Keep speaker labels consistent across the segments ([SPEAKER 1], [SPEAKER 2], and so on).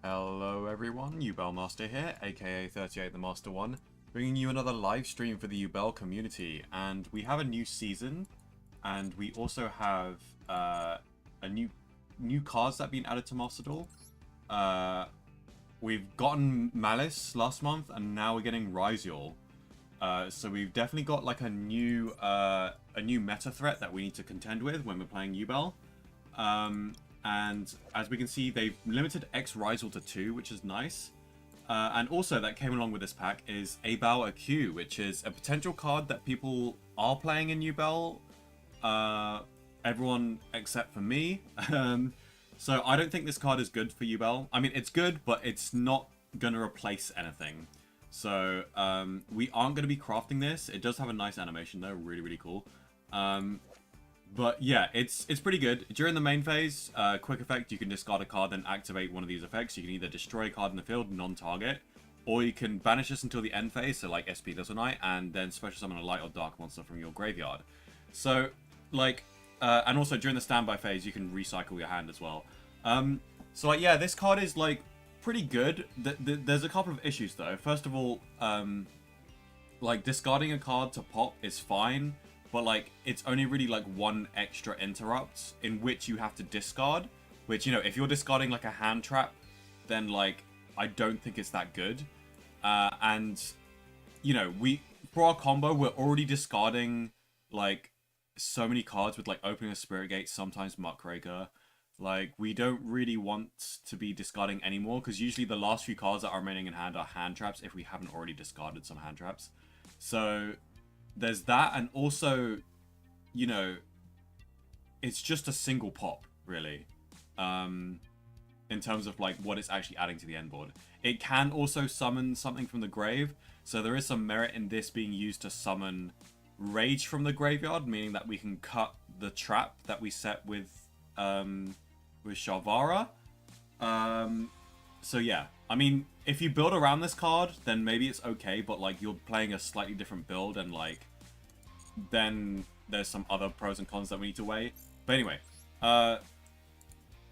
[SPEAKER 1] Hello everyone, Yubel Master here, aka 38 the Master One, bringing you another live stream for the Yubel community. And we have a new season, and we also have a new cards that have been added to Master Duel. We've gotten Malice last month, and now we're getting Ryziel. So we've definitely got like a new meta threat that we need to contend with when we're playing Yubel. And as we can see, they've limited X Ryziel to 2, which is nice. And also that came along with this pack is Yubel AQ, which is a potential card that people are playing in Yubel. Everyone except for me. So I don't think this card is good for Yubel. I mean, it's good, but it's not going to replace anything. So we aren't going to be crafting this. It does have a nice animation though, really, really cool. But yeah, it's pretty good. During the main phase, quick effect, you can discard a card, then activate one of these effects. You can either destroy a card in the field, non-target, or you can banish this until the end phase, so like SP Little Knight, and then special summon a light or dark monster from your graveyard. So, like, and also during the standby phase, you can recycle your hand as well. So like, yeah, this card is like pretty good. There's a couple of issues though. First of all, like discarding a card to pop is fine. But, like, it's only really, like, one extra interrupt in which you have to discard. Which, you know, if you're discarding, like, a hand trap, then, like, I don't think it's that good. And, you know, for our combo, we're already discarding, like, so many cards with, like, opening a Spirit Gate, sometimes Muckraker. Like, we don't really want to be discarding anymore, because usually the last few cards that are remaining in hand are hand traps if we haven't already discarded some hand traps. So there's that, and also, you know, it's just a single pop, really, in terms of, like, what it's actually adding to the end board. It can also summon something from the grave, so there is some merit in this being used to summon Rage from the graveyard, meaning that we can cut the trap that we set with Shavara. So yeah, I mean, if you build around this card, then maybe it's okay, but, like, you're playing a slightly different build, and, like, then there's some other pros and cons that we need to weigh. But anyway, I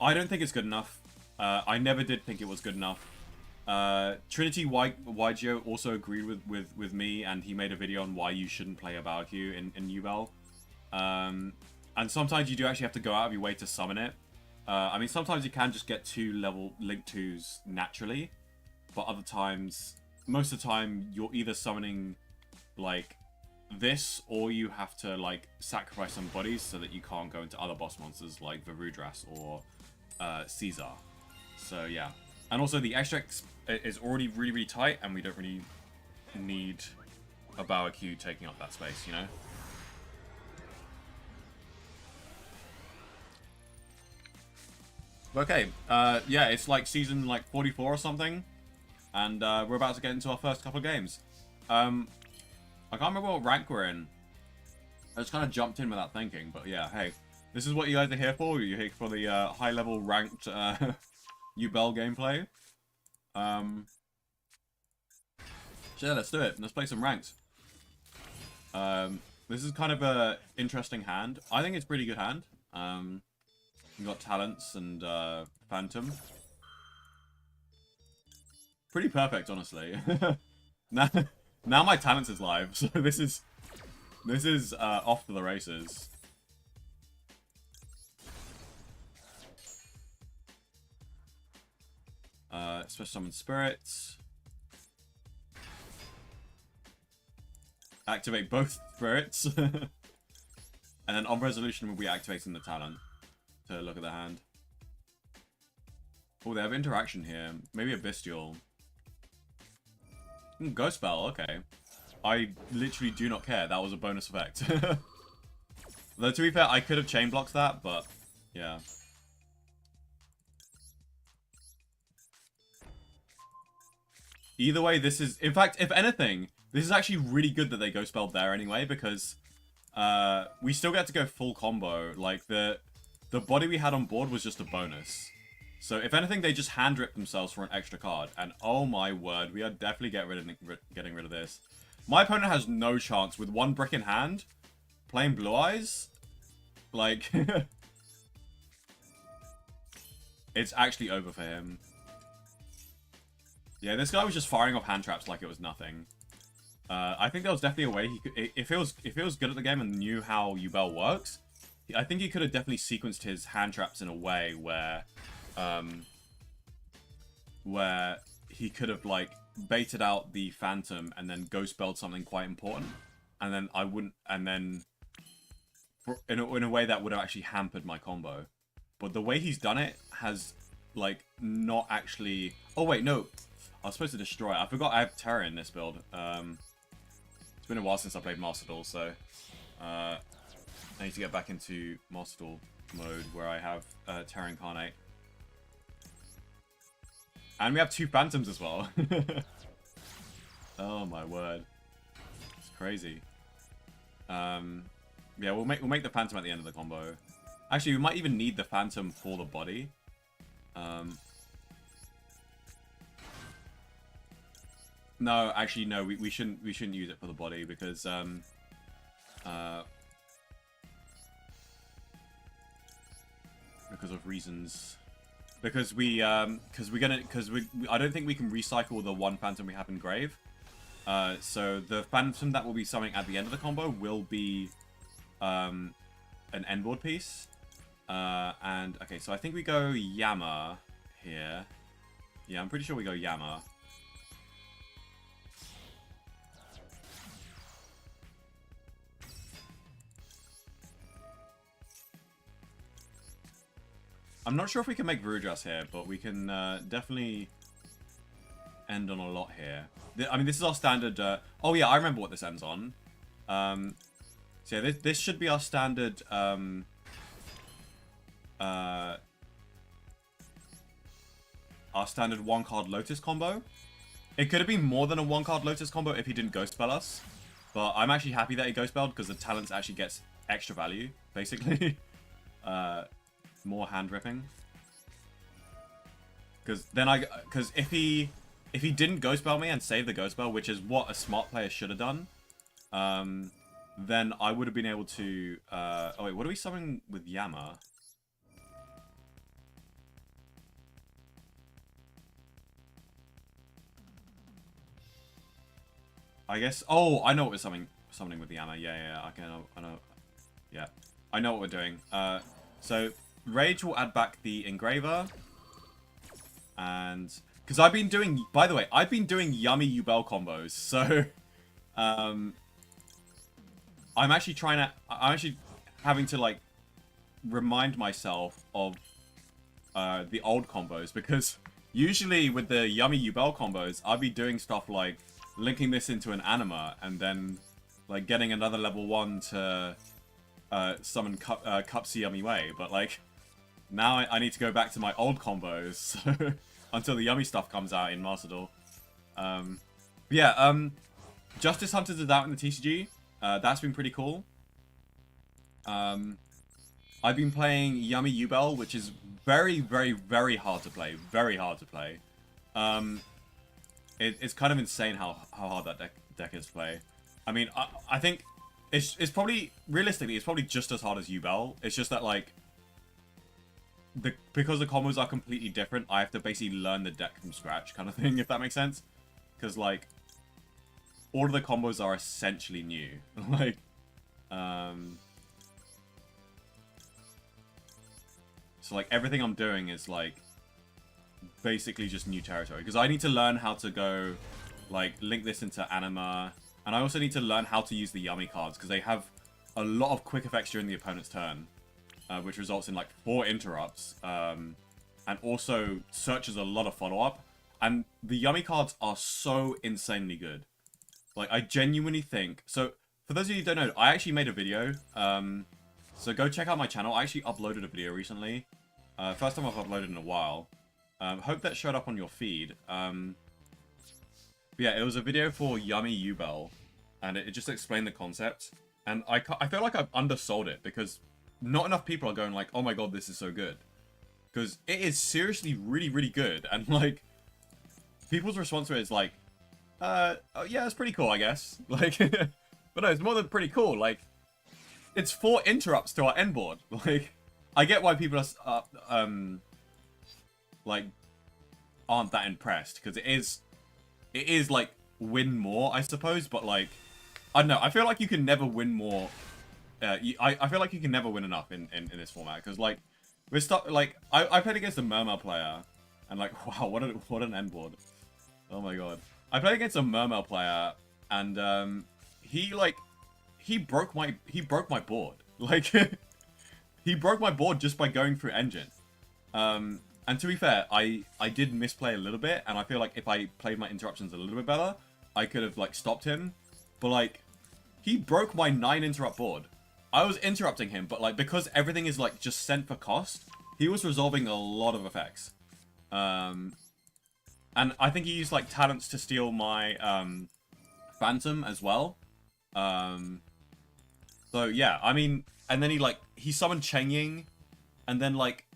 [SPEAKER 1] don't think it's good enough. I never did think it was good enough. Trinity YGO also agreed with me, and he made a video on why you shouldn't play a Valkyrie in Yubel. And sometimes you do actually have to go out of your way to summon it. I mean, sometimes you can just get 2 level Link 2s naturally, but other times, most of the time, you're either summoning, like, this, or you have to, like, sacrifice some bodies so that you can't go into other boss monsters like Varudras or Caesar. So, yeah. And also, the extract is already really, really tight, and we don't really need a Bower Q taking up that space, you know? Okay, yeah, it's like season like 44 or something, and we're about to get into our first couple of games. I can't remember what rank we're in. I just kind of jumped in without thinking, but yeah, hey, this is what you guys are here for. You're here for the high-level ranked Yubel gameplay. So yeah, let's do it. Let's play some ranks. This is kind of a interesting hand. I think it's a pretty good hand. You've got Talents and Phantom. Pretty perfect, honestly. Now my Talents is live, so this is off to the races. Special Summon Spirits. Activate both spirits. And then on resolution we'll be activating the talent to look at the hand. Oh, they have interaction here. Maybe a Bestial. Ghost Spell, okay. I literally do not care. That was a bonus effect. Though, to be fair, I could have chain blocked that, but yeah. Either way, this is... In fact, if anything, this is actually really good that they Ghost Spelled there anyway, because we still get to go full combo. Like, the body we had on board was just a bonus. So, if anything, they just hand-ripped themselves for an extra card. And, oh my word, we are definitely getting rid of this. My opponent has no chance with 1 brick in hand, playing Blue Eyes. Like, it's actually over for him. Yeah, this guy was just firing off hand traps like it was nothing. I think there was definitely a way he could, if it was good at the game and knew how Yubel works, I think he could have definitely sequenced his hand traps in a way where he could have like baited out the Phantom and then ghost spelled something quite important, and then in a way that would have actually hampered my combo. But the way he's done it has like not actually. Oh wait, no, I was supposed to destroy. I forgot I have Terror in this build. It's been a while since I played Master Duel, so I need to get back into Master Duel mode where I have Terror Incarnate. And we have 2 Phantoms as well. Oh my word. It's crazy. Yeah, we'll make the Phantom at the end of the combo. Actually, we might even need the Phantom for the body. No, actually, no. We shouldn't use it for the body because of reasons. Because I don't think we can recycle the 1 Phantom we have in Grave. So the Phantom that will be summoning at the end of the combo will be an endboard piece. And okay, so I think we go Yama here. Yeah, I'm pretty sure we go Yama. I'm not sure if we can make Rudras here, but we can definitely end on a lot here. I mean, this is our standard... oh yeah, I remember what this ends on. So yeah, this should be our standard... our standard 1-card Lotus combo. It could have been more than a 1-card Lotus combo if he didn't Ghost Spell us. But I'm actually happy that he Ghost Spelled because the talents actually gets extra value, basically. More hand ripping. Because if he didn't Ghost Spell me and save the Ghost Spell, which is what a smart player should have done, then I would have been able to... oh wait, what are we summoning with Yama? I guess... Oh, I know what we're summoning with Yama. Yeah, I know. Yeah, I know what we're doing. So... Rage will add back the Engraver. And... Because I've been doing... By the way, I've been doing yummy Yubel combos. So... I'm actually having to, like... remind myself of... the old combos. Because... Usually with the yummy Yubel combos, I'll be doing stuff like... linking this into an anima. And then... like, getting another level 1 to... summon Cupsy Yummy Way. But, like... Now I need to go back to my old combos so, until the yummy stuff comes out in Master Duel. Justice Hunters is out in the TCG. That's been pretty cool. I've been playing Yummy Yubel, which is very, very, very hard to play. Very hard to play. It's kind of insane how hard that deck is to play. I mean, I think it's probably, realistically, it's probably just as hard as Yubel. It's just that, like... because the combos are completely different, I have to basically learn the deck from scratch, kind of thing, if that makes sense. Because, like, all of the combos are essentially new. Like, so, like, everything I'm doing is, like, basically just new territory. Because I need to learn how to go, like, link this into anima. And I also need to learn how to use the yummy cards, because they have a lot of quick effects during the opponent's turn. Which results in like 4 interrupts, and also searches a lot of follow-up. And the yummy cards are so insanely good. Like, I genuinely think... So, for those of you who don't know, I actually made a video. So go check out my channel. I actually uploaded a video recently. First time I've uploaded in a while. Hope that showed up on your feed. Yeah, it was a video for Yummy Yubel. And it just explained the concept. And I feel like I've undersold it, because... not enough people are going like, oh my god, this is so good. Because it is seriously really, really good. And, like, people's response to it is like, oh, yeah, it's pretty cool, I guess. Like, but no, it's more than pretty cool. Like, it's 4 interrupts to our end board. Like, I get why people are, like, aren't that impressed. Because it is it is like win more, I suppose, but like I don't know. I feel like you can never win more. I feel like you can never win enough in this format because like we're stuck. Like I played against a Mermail player, and like wow, what an end board. Oh my god. I played against a Mermail player, and he broke my board. Like he broke my board just by going through engine. And to be fair, I did misplay a little bit, and I feel like if I played my interruptions a little bit better, I could have like stopped him. But like, he broke my 9 interrupt board. I was interrupting him, but like because everything is like just sent for cost, he was resolving a lot of effects. And I think he used like talents to steal my Phantom as well. So yeah, I mean, and then he summoned Cheng Ying, and then like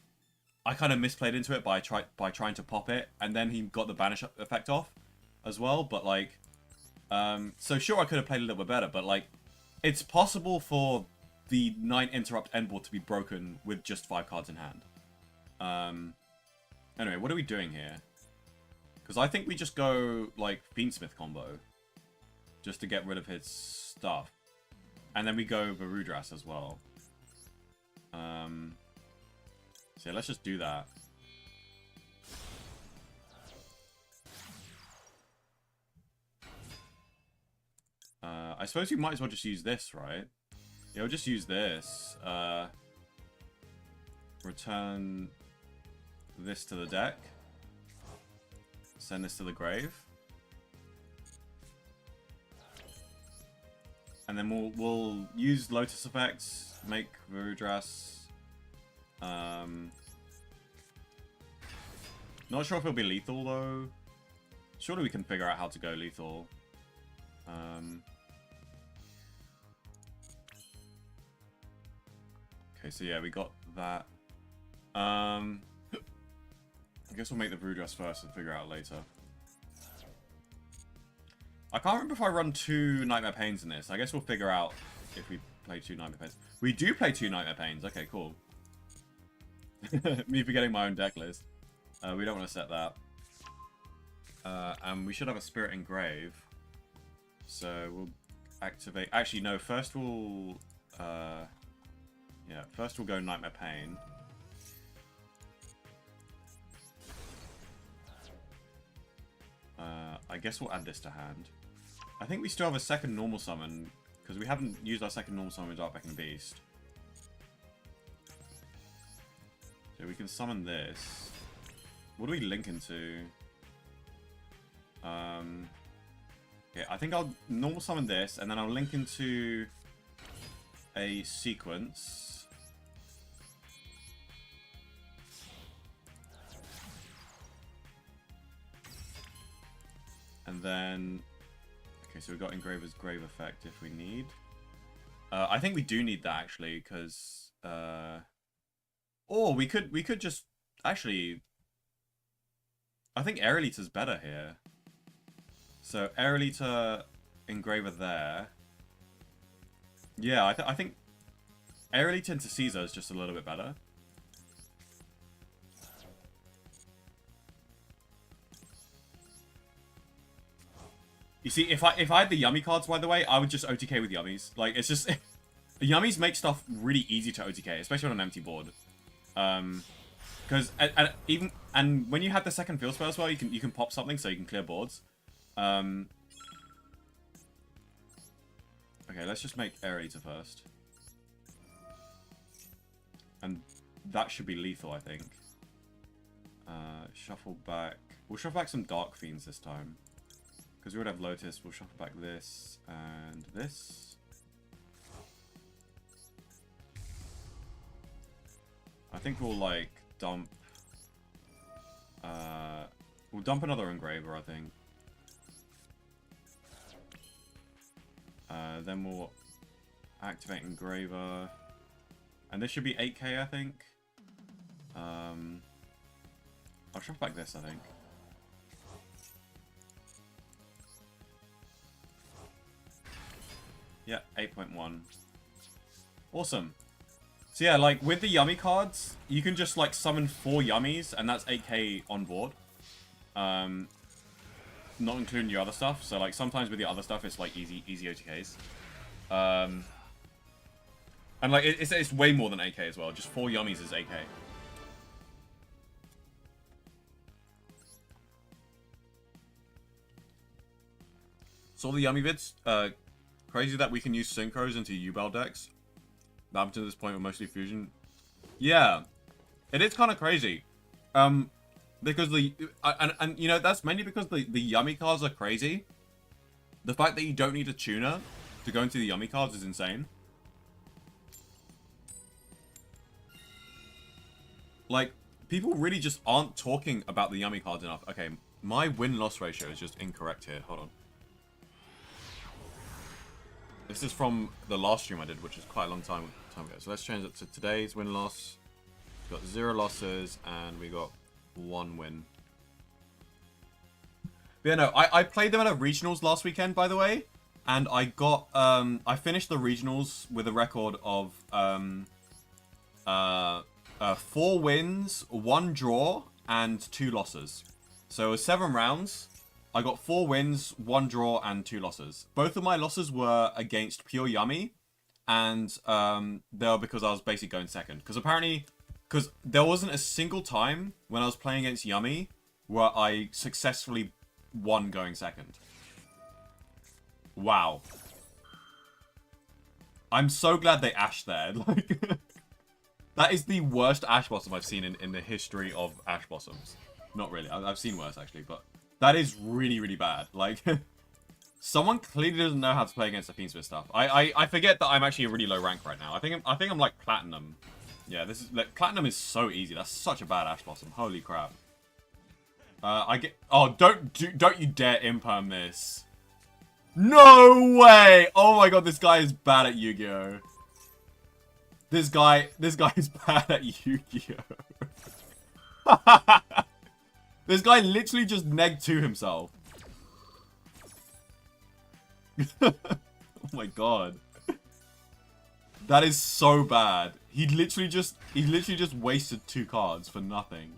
[SPEAKER 1] I kind of misplayed into it by trying to pop it, and then he got the banish effect off as well. But like, so sure I could have played a little bit better, but like, it's possible for the 9 interrupt end board to be broken with just 5 cards in hand. Anyway, what are we doing here? Because I think we just go like Fiendsmith combo, just to get rid of his stuff, and then we go Varudras as well. So yeah, let's just do that. I suppose you might as well just use this, right? Yeah, we'll just use this. Return this to the deck. Send this to the grave. And then we'll use Lotus effects, make Varudras. Not sure if it'll be lethal though. Surely we can figure out how to go lethal. Okay, so yeah, we got that. I guess we'll make the Varudras first and figure out later. I can't remember if I run 2 Nightmare Pains in this. I guess we'll figure out if we play 2 Nightmare Pains. We do play 2 Nightmare Pains. Okay, cool. Me forgetting my own deck list. We don't want to set that. And we should have a Spirit Engrave. So we'll activate... Actually, no. First we'll... yeah, first we'll go Nightmare Pain. I guess we'll add this to hand. I think we still have a second normal summon, because we haven't used our second normal summon with Darkbecking Beast. So we can summon this. What do we link into? Okay, I think I'll normal summon this, and then I'll link into a sequence. And then, okay, so we've got Engraver's Grave effect if we need. I think we do need that actually, because, or we could just actually. I think Aerolita's better here. So Aerolita, Engraver there. Yeah, I think Aerolita into Caesar is just a little bit better. You see, if I had the Yummy cards, by the way, I would just OTK with Yummies. Like, it's just... the Yummies make stuff really easy to OTK, especially on an empty board. Because and when you have the second field spell as well, you can pop something so you can clear boards. Okay, let's just make Aerolita first. And that should be lethal, I think. Shuffle back... We'll shuffle back some Dark Fiends this time. Because we would have Lotus, we'll shuffle back this and this. I think we'll like dump... we'll dump another Engraver, I think. Then we'll activate Engraver. And this should be 8k, I think. I'll shuffle back this, I think. Yeah, 8.1. Awesome. So yeah, like with the Yummy cards, you can just like summon 4 Yummies, and that's 8k on board. not including your other stuff. So like sometimes with the other stuff, it's like easy OTKs. And like it's way more than AK as well. Just 4 yummies is AK. So all the yummy vids. Crazy that we can use synchros into Yubel decks. Up to this point with mostly fusion. Yeah, it is kind of crazy. Because and you know, that's mainly because the yummy cards are crazy. The fact that you don't need a tuner to go into the yummy cards is insane. Like, people really just aren't talking about the yummy cards enough. Okay, my win-loss ratio is just incorrect here. Hold on. This is from the last stream I did, which is quite a long time ago. So let's change it to today's win-loss. We've got 0 losses, and we got 1 win. But yeah, no, I played them at a regionals last weekend, by the way. And I got, I finished the regionals with a record of, 4 wins, 1 draw, and 2 losses. So 7 rounds. I got 4 wins, 1 draw, and 2 losses. Both of my losses were against pure yummy. And they were because I was basically going second. Because apparently, because there wasn't a single time when I was playing against yummy where I successfully won going second. Wow. I'm so glad they ashed there. Like, that is the worst Ash Blossom I've seen in the history of Ash Blossoms. Not really. I've seen worse, actually. But that is really, really bad. Like, someone clearly doesn't know how to play against the Fiendsmith stuff. I forget that I'm actually a really low rank right now. I think I'm like Platinum. Yeah, this is like Platinum is so easy. That's such a bad Ash Blossom. Holy crap. Oh, don't you dare imperm this. No way! Oh my god, this guy is bad at Yu-Gi-Oh! This guy is bad at Yu-Gi-Oh! This guy literally just negged to himself. Oh my god. That is so bad. He literally just wasted 2 cards for nothing.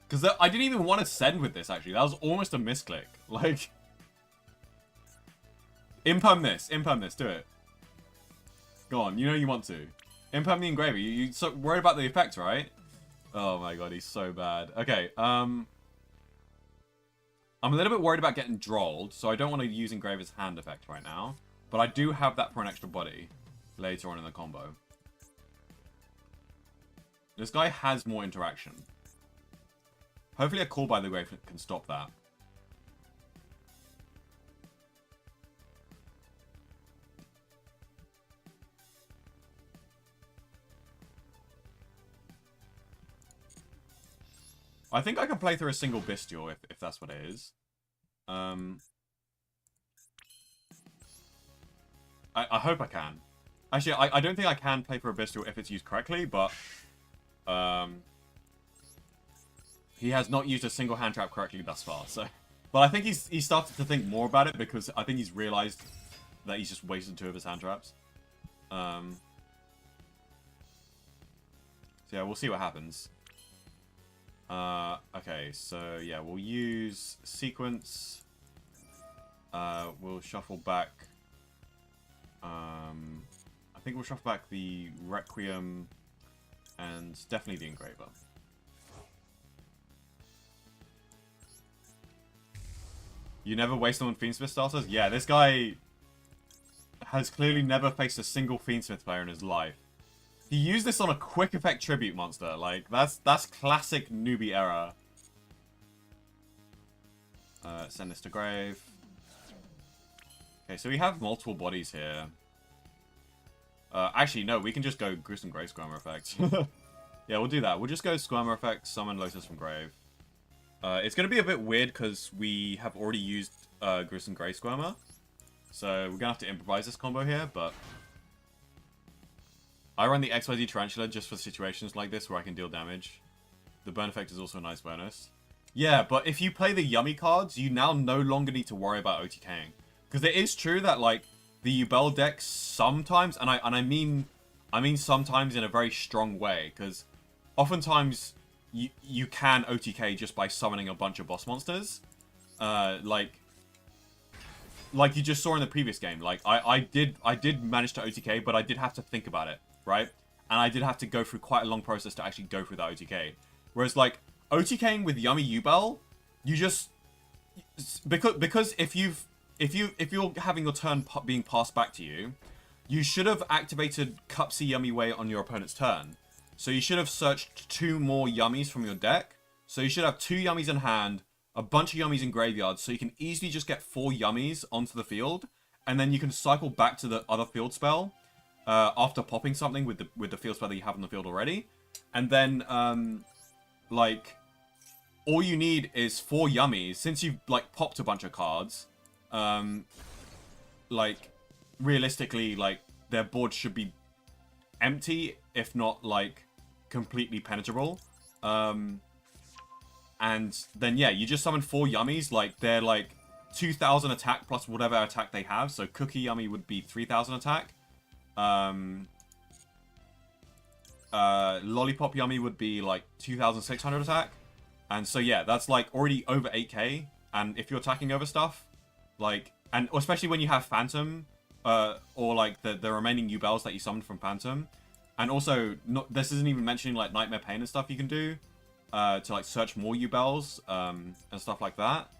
[SPEAKER 1] Because I didn't even want to send with this, actually. That was almost a misclick. Like, imperm this, do it. Go on, you know you want to. Imperm the engraver. You're so worried about the effect, right? Oh my god, he's so bad. Okay, I'm a little bit worried about getting drolled, so I don't want to use engraver's hand effect right now. But I do have that for an extra body later on in the combo. This guy has more interaction. Hopefully a call by the grave can stop that. I think I can play through a single Bestial if that's what it is. I hope I can. Actually, I don't think I can play for a Bestial if it's used correctly, but he has not used a single hand trap correctly thus far. So, but I think he's started to think more about it because I think he's realized that he's just wasted 2 of his hand traps. So yeah, we'll see what happens. Okay, so yeah, we'll use sequence. We'll shuffle back. I think we'll shuffle back the Requiem and definitely the Engraver. You never waste on Fiendsmith starters? Yeah, this guy has clearly never faced a single Fiendsmith player in his life. He used this on a quick effect tribute monster. Like, that's classic newbie era. Send this to grave. Okay, so we have multiple bodies here. Actually, no, we can just go Gruesome Grave Squirmer effect. Yeah, we'll do that. We'll just go Squirmer effect, summon Lotus from grave. It's going to be a bit weird because we have already used Gruesome Grave Squirmer. So we're going to have to improvise this combo here, but I run the XYZ Tarantula just for situations like this where I can deal damage. The burn effect is also a nice bonus. Yeah, but if you play the yummy cards, you now no longer need to worry about OTKing. Because it is true that, like, the Yubel deck sometimes, and I mean sometimes in a very strong way, because oftentimes you can OTK just by summoning a bunch of boss monsters. like you just saw in the previous game. Like I did manage to OTK, but I did have to think about it, right? And I did have to go through quite a long process to actually go through that OTK. Whereas like OTKing with Yummy Yubel, you just because if you're having your turn being passed back to you, you should have activated Cupsy Yummy Way on your opponent's turn. So you should have searched 2 more Yummies from your deck. So you should have 2 Yummies in hand, a bunch of Yummies in graveyard, so you can easily just get 4 Yummies onto the field, and then you can cycle back to the other field spell after popping something with the field spell that you have on the field already. And then, like, all you need is 4 Yummies. Since you've, like, popped a bunch of cards, like, realistically, like, their board should be empty, if not, like, completely penetrable. And then, yeah, you just summon 4 Yummies. Like, they're, like, 2,000 attack plus whatever attack they have. So Cookie Yummy would be 3,000 attack. Lollipop Yummy would be, like, 2,600 attack. And so, yeah, that's, like, already over 8k. And if you're attacking over stuff, like... And especially when you have Phantom, or, like, the remaining Yubels that you summoned from Phantom. And also, this isn't even mentioning, like, Nightmare Pain and stuff you can do. To, like, search more Yubels, and stuff like that.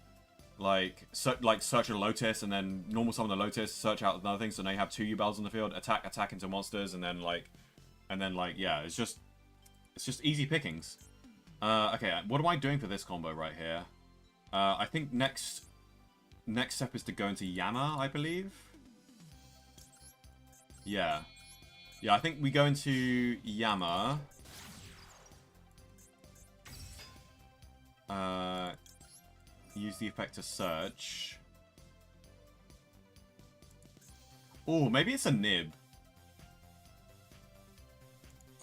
[SPEAKER 1] Like, search a Lotus, and then normal summon the Lotus, search out another thing, so now you have 2 Yubels on the field, attack into monsters, and then, like, yeah, it's just easy pickings. Okay, what am I doing for this combo right here? I think next step is to go into Yama, I believe. Yeah. Yeah, I think we go into Yama. Use the effect to search. Oh, maybe it's a nib.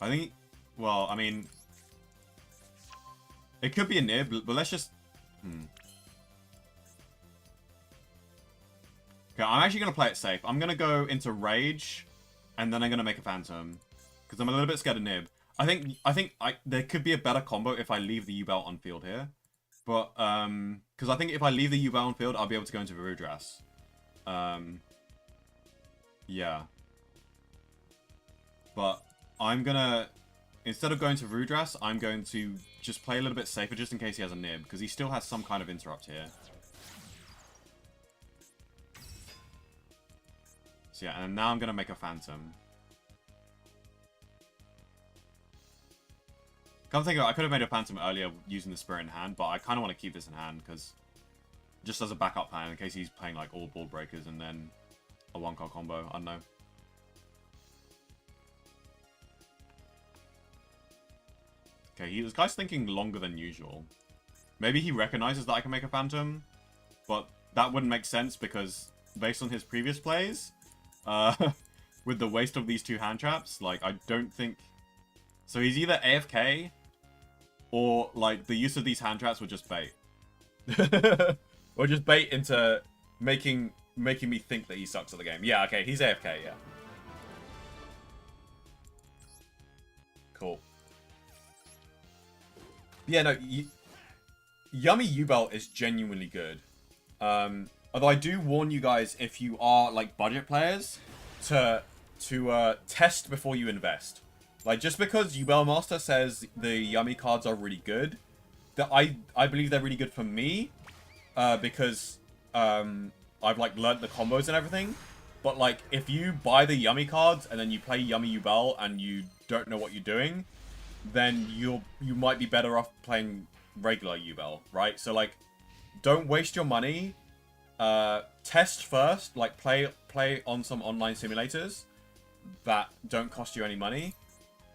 [SPEAKER 1] I think... Well, I mean... It could be a nib, but let's just... Okay, I'm actually going to play it safe. I'm going to go into Rage, and then I'm going to make a Phantom. Because I'm a little bit scared of nib. I think there could be a better combo if I leave the Yubel on field here. But, because I think if I leave the Yubel on field, I'll be able to go into Virudras. Yeah. But I'm gonna, instead of going to Virudras, I'm going to just play a little bit safer just in case he has a nib, because he still has some kind of interrupt here. So yeah, and now I'm gonna make a Phantom. Come think of it, I could have made a Phantom earlier using the Spirit in hand, but I kind of want to keep this in hand, because just as a backup plan, in case he's playing like all Ball Breakers and then a 1-card combo, I don't know. Okay, this guy's thinking longer than usual. Maybe he recognizes that I can make a Phantom, but that wouldn't make sense because based on his previous plays, with the waste of these 2 hand traps, like, I don't think... So he's either AFK, or, like, the use of these hand traps would just bait. Or just bait into making me think that he sucks at the game. Yeah, okay, he's AFK, yeah. Cool. Yeah, no, Yummy Yubel is genuinely good. Although I do warn you guys, if you are, like, budget players, to test before you invest. Like, just because Yubel Master says the Yummy cards are really good, that I believe they're really good for me, because I've, like, learnt the combos and everything. But, like, if you buy the Yummy cards and then you play Yummy Yubel and you don't know what you're doing, then you might be better off playing regular Yubel, right? So, like, don't waste your money. Test first, like, play on some online simulators that don't cost you any money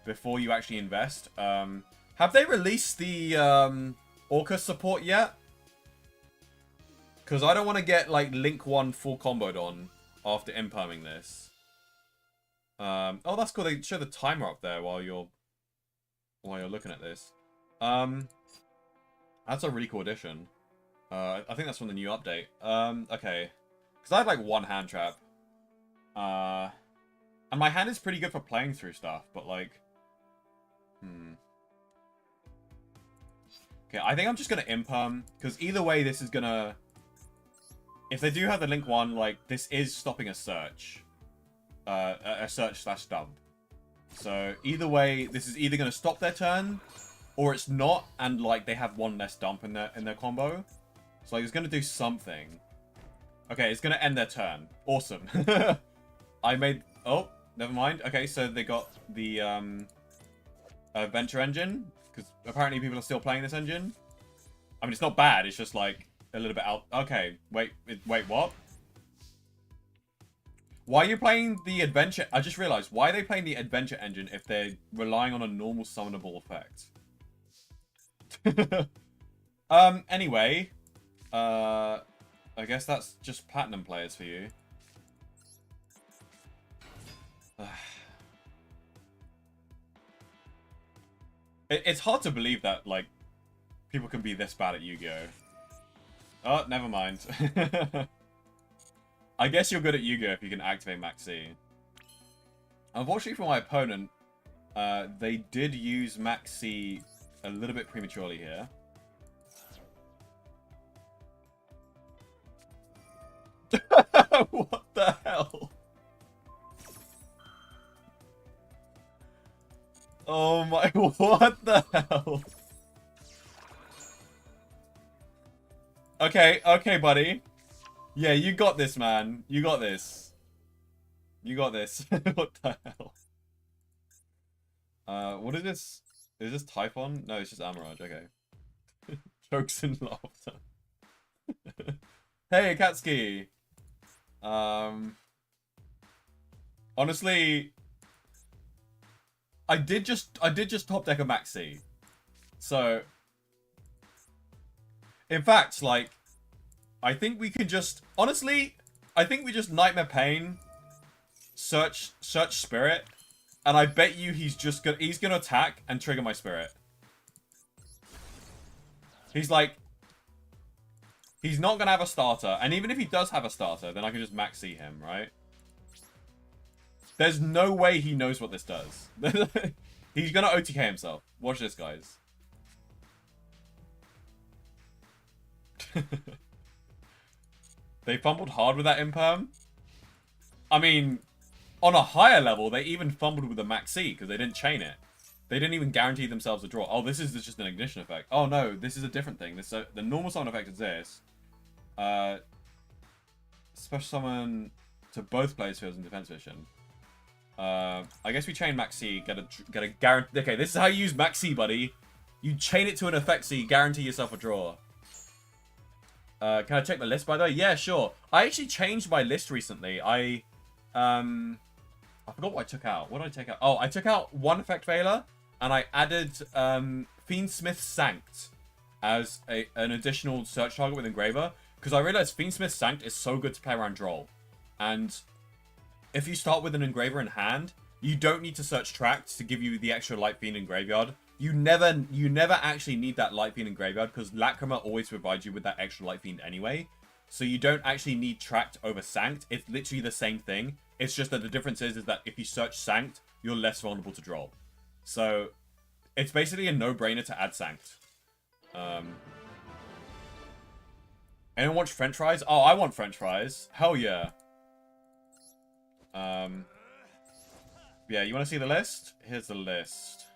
[SPEAKER 1] before you actually invest. Have they released the Orca support yet? Because I don't want to get, like, Link 1 full comboed on after imperming this. Oh, that's cool. They show the timer up there while you're looking at this. That's a really cool addition. I think that's from the new update. Okay. Because I have, like, 1 hand trap. And my hand is pretty good for playing through stuff, but, like... Okay, I think I'm just going to imperm, because either way this is going to if they do have the Link one, like, this is stopping a search. A search/dump. So, either way, this is either going to stop their turn, or it's not, and, like, they have one less dump in their combo. So, like, it's going to do something. Okay, it's going to end their turn. Awesome. I made... Oh, never mind. Okay, so they got the Venture engine, because apparently people are still playing this engine. I mean, it's not bad. It's just, like, a little bit out... Okay, wait, what? Why are you playing the Adventure... I just realized, why are they playing the Adventure engine if they're relying on a normal summonable effect? Anyway, I guess that's just Platinum players for you. It's hard to believe that, like, people can be this bad at Yu-Gi-Oh! Oh, never mind. I guess you're good at Yu-Gi-Oh! If you can activate Max C. Unfortunately for my opponent, they did use Max C a little bit prematurely here. What the hell? Oh my, what the hell? Okay, buddy. Yeah, you got this, man. You got this. You got this. What the hell? What is this? Is this Typhon? No, it's just Amirage. Okay. Jokes and laughter. Hey, Katsuki. Honestly, I did just top deck a Maxi. So, in fact, like, I think we can just, honestly, I think we just Nightmare Pain, search Spirit, and I bet you he's gonna attack and trigger my Spirit. He's like, he's not gonna have a starter, and even if he does have a starter, then I can just Maxi him, right? There's no way he knows what this does. He's gonna OTK himself. Watch this, guys. They fumbled hard with that imperm. I mean, on a higher level, they even fumbled with the Max C because they didn't chain it. They didn't even guarantee themselves a draw. Oh, this is just an ignition effect. Oh no, this is a different thing. The normal summon effect is this. Special summon to both players' fields in defense vision. I guess we chain Max C, get a guarantee. Okay, this is how you use Max C, buddy. You chain it to an effect C, guarantee yourself a draw. Can I check the list, by the way? Yeah, sure. I actually changed my list recently. I forgot what I took out. What did I take out? Oh, I took out one Effect Veiler, and I added Fiendsmith Sanct as an additional search target with Engraver, because I realized Fiendsmith Sanct is so good to play around Droll. And if you start with an Engraver in hand, you don't need to search Tract to give you the extra Light Fiend in Graveyard. You never actually need that Light Fiend in Graveyard, because Lacrima always provides you with that extra Light Fiend anyway. So you don't actually need Tract over Sanct. It's literally the same thing. It's just that the difference is that if you search Sanct, you're less vulnerable to Droll. So it's basically a no-brainer to add Sanct. Anyone watch French fries? Oh, I want French fries. Hell yeah. Yeah, you want to see the list? Here's the list.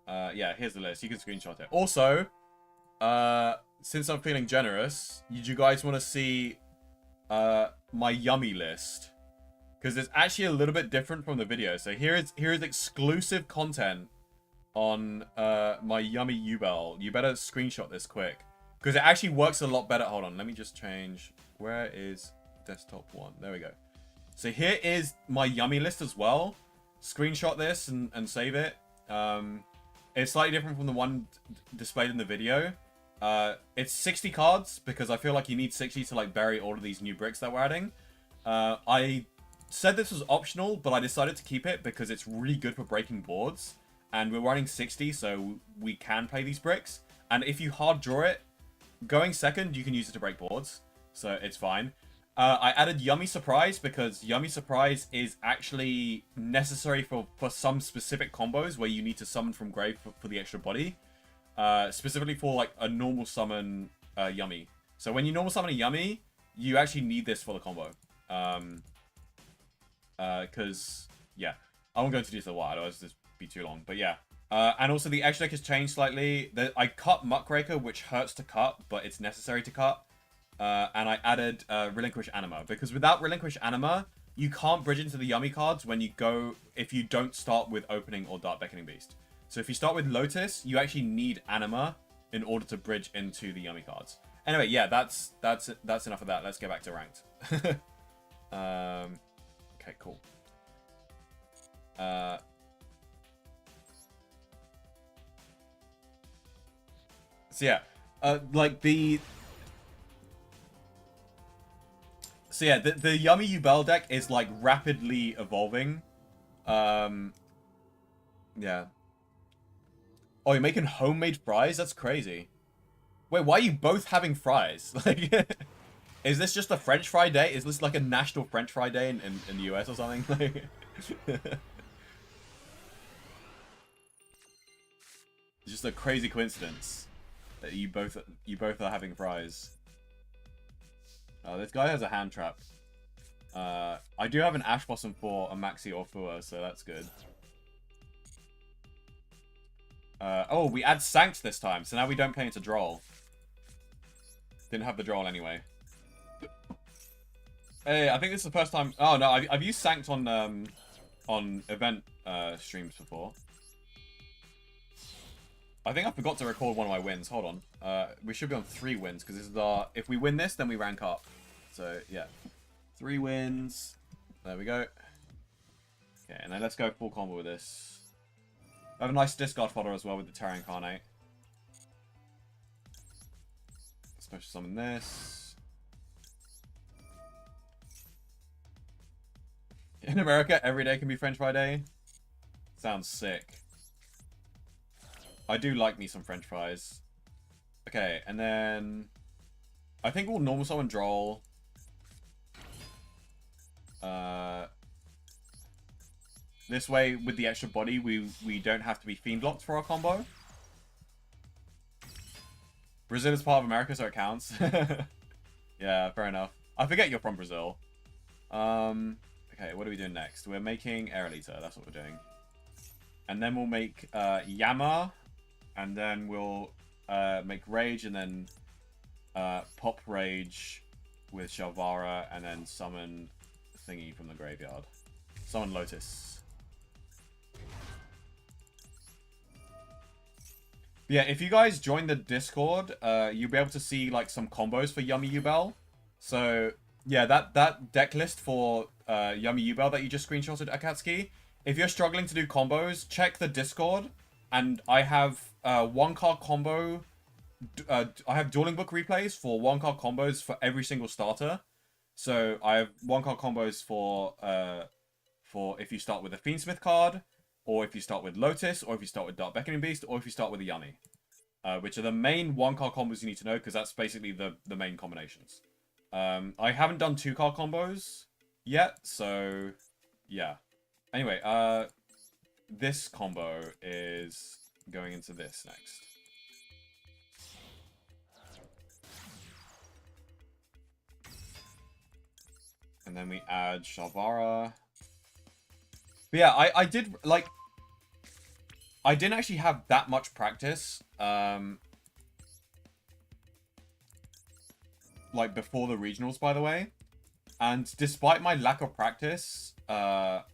[SPEAKER 1] Yeah, here's the list. You can screenshot it. Also, since I'm feeling generous, did you guys want to see my yummy list? Because it's actually a little bit different from the video. So here is exclusive content on my yummy Yubel. You better screenshot this quick, because it actually works a lot better. Hold on, let me just change. Where is desktop one? There we go. So here is my yummy list as well. Screenshot this and save it. It's slightly different from the one displayed in the video. It's 60 cards, because I feel like you need 60 to like bury all of these new bricks that we're adding. I said this was optional, but I decided to keep it because it's really good for breaking boards. And we're running 60, so we can play these bricks. And if you hard draw it, going second, you can use it to break boards. So it's fine. I added Yummy Surprise because Yummy Surprise is actually necessary for some specific combos where you need to summon from grave for the extra body. Specifically for like a normal summon Yummy. So when you normal summon a Yummy, you actually need this for the combo. Because, yeah. I won't go into detail why, otherwise this would be too long. But yeah. And also the extra deck has changed slightly. I cut Muckraker, which hurts to cut, but it's necessary to cut. And I added Relinquish Anima. Because without Relinquish Anima, you can't bridge into the Yummy cards when you go... if you don't start with Opening or Dark Beckoning Beast. So if you start with Lotus, you actually need Anima in order to bridge into the Yummy cards. Anyway, yeah, that's enough of that. Let's get back to ranked. Okay, cool. So yeah, like the... So yeah, the Yummy Yubel deck is like rapidly evolving. Yeah. Oh, you're making homemade fries? That's crazy. Wait, why are you both having fries? Like, is this just a French fry day? Is this like a national French fry day in the US or something? Like, it's just a crazy coincidence that you both are having fries. Oh, this guy has a hand trap. I do have an Ash Blossom for a Maxi or Fua, so that's good. Oh, we add Sanct this time, so now we don't play into Droll. Didn't have the Droll anyway. Hey, I think this is the first time... Oh, no, I've used Sanct on event streams before. I think I forgot to record one of my wins. Hold on. We should be on 3 wins, because this is our... If we win this, then we rank up. So, yeah. 3 wins. There we go. Okay, and then let's go full combo with this. I have a nice discard fodder as well with the Terra Incarnate. Special summon this. In America, every day can be French fry day. Sounds sick. I do like me some French fries. Okay, and then... I think we'll normal summon Droll. This way, with the extra body, we don't have to be Fiend locked for our combo. Brazil is part of America, so it counts. Yeah, fair enough. I forget you're from Brazil. Okay, what are we doing next? We're making Aerolita. That's what we're doing. And then we'll make Yama. And then we'll make Rage. And then pop Rage with Shalvara. And then summon Thingy from the graveyard. Summon Lotus. Yeah, if you guys join the Discord, you'll be able to see like some combos for Yummy Yubel. So yeah, that deck list for Yummy Yubel that you just screenshotted, Akatsuki. If you're struggling to do combos, check the Discord, and I have 1-card combo. I have Dueling Book replays for 1-card combos for every single starter. So I have 1-card combos for if you start with a Fiendsmith card, or if you start with Lotus, or if you start with Dark Beckoning Beast, or if you start with a Yummy. Which are the main 1-card combos you need to know, because that's basically the main combinations. I haven't done 2-card combos yet, so yeah. Anyway, this combo is going into this next. And then we add Shalvara. But yeah, I did, like... I didn't actually have that much practice, like, before the regionals, by the way. And despite my lack of practice... hold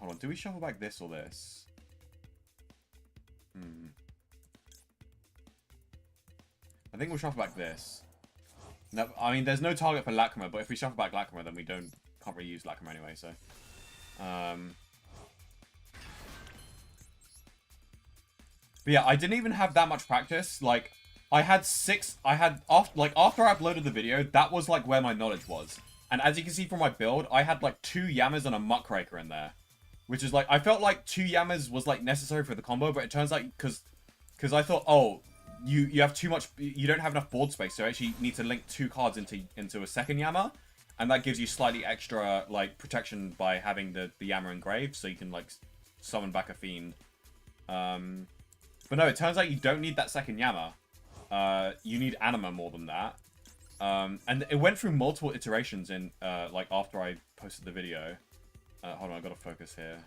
[SPEAKER 1] on, do we shuffle back this or this? I think we'll shuffle back this. No, I mean, there's no target for Lacrima, but if we shuffle back Lacrima, then we can't really use Lacrima anyway, so... But yeah, I didn't even have that much practice. Like, after I uploaded the video, that was like where my knowledge was. And as you can see from my build, I had like 2 Yamas and a Muckraker in there. Which is like, I felt like 2 Yamas was like necessary for the combo, but it turns out, because I thought, oh, you have too much, you don't have enough board space, so you actually need to link 2 cards into a second Yama. And that gives you slightly extra, like, protection by having the Yama engraved, so you can, like, summon back a Fiend. But no, it turns out you don't need that second Yama. You need Anima more than that. And it went through multiple iterations in like after I posted the video. Hold on, I gotta focus here.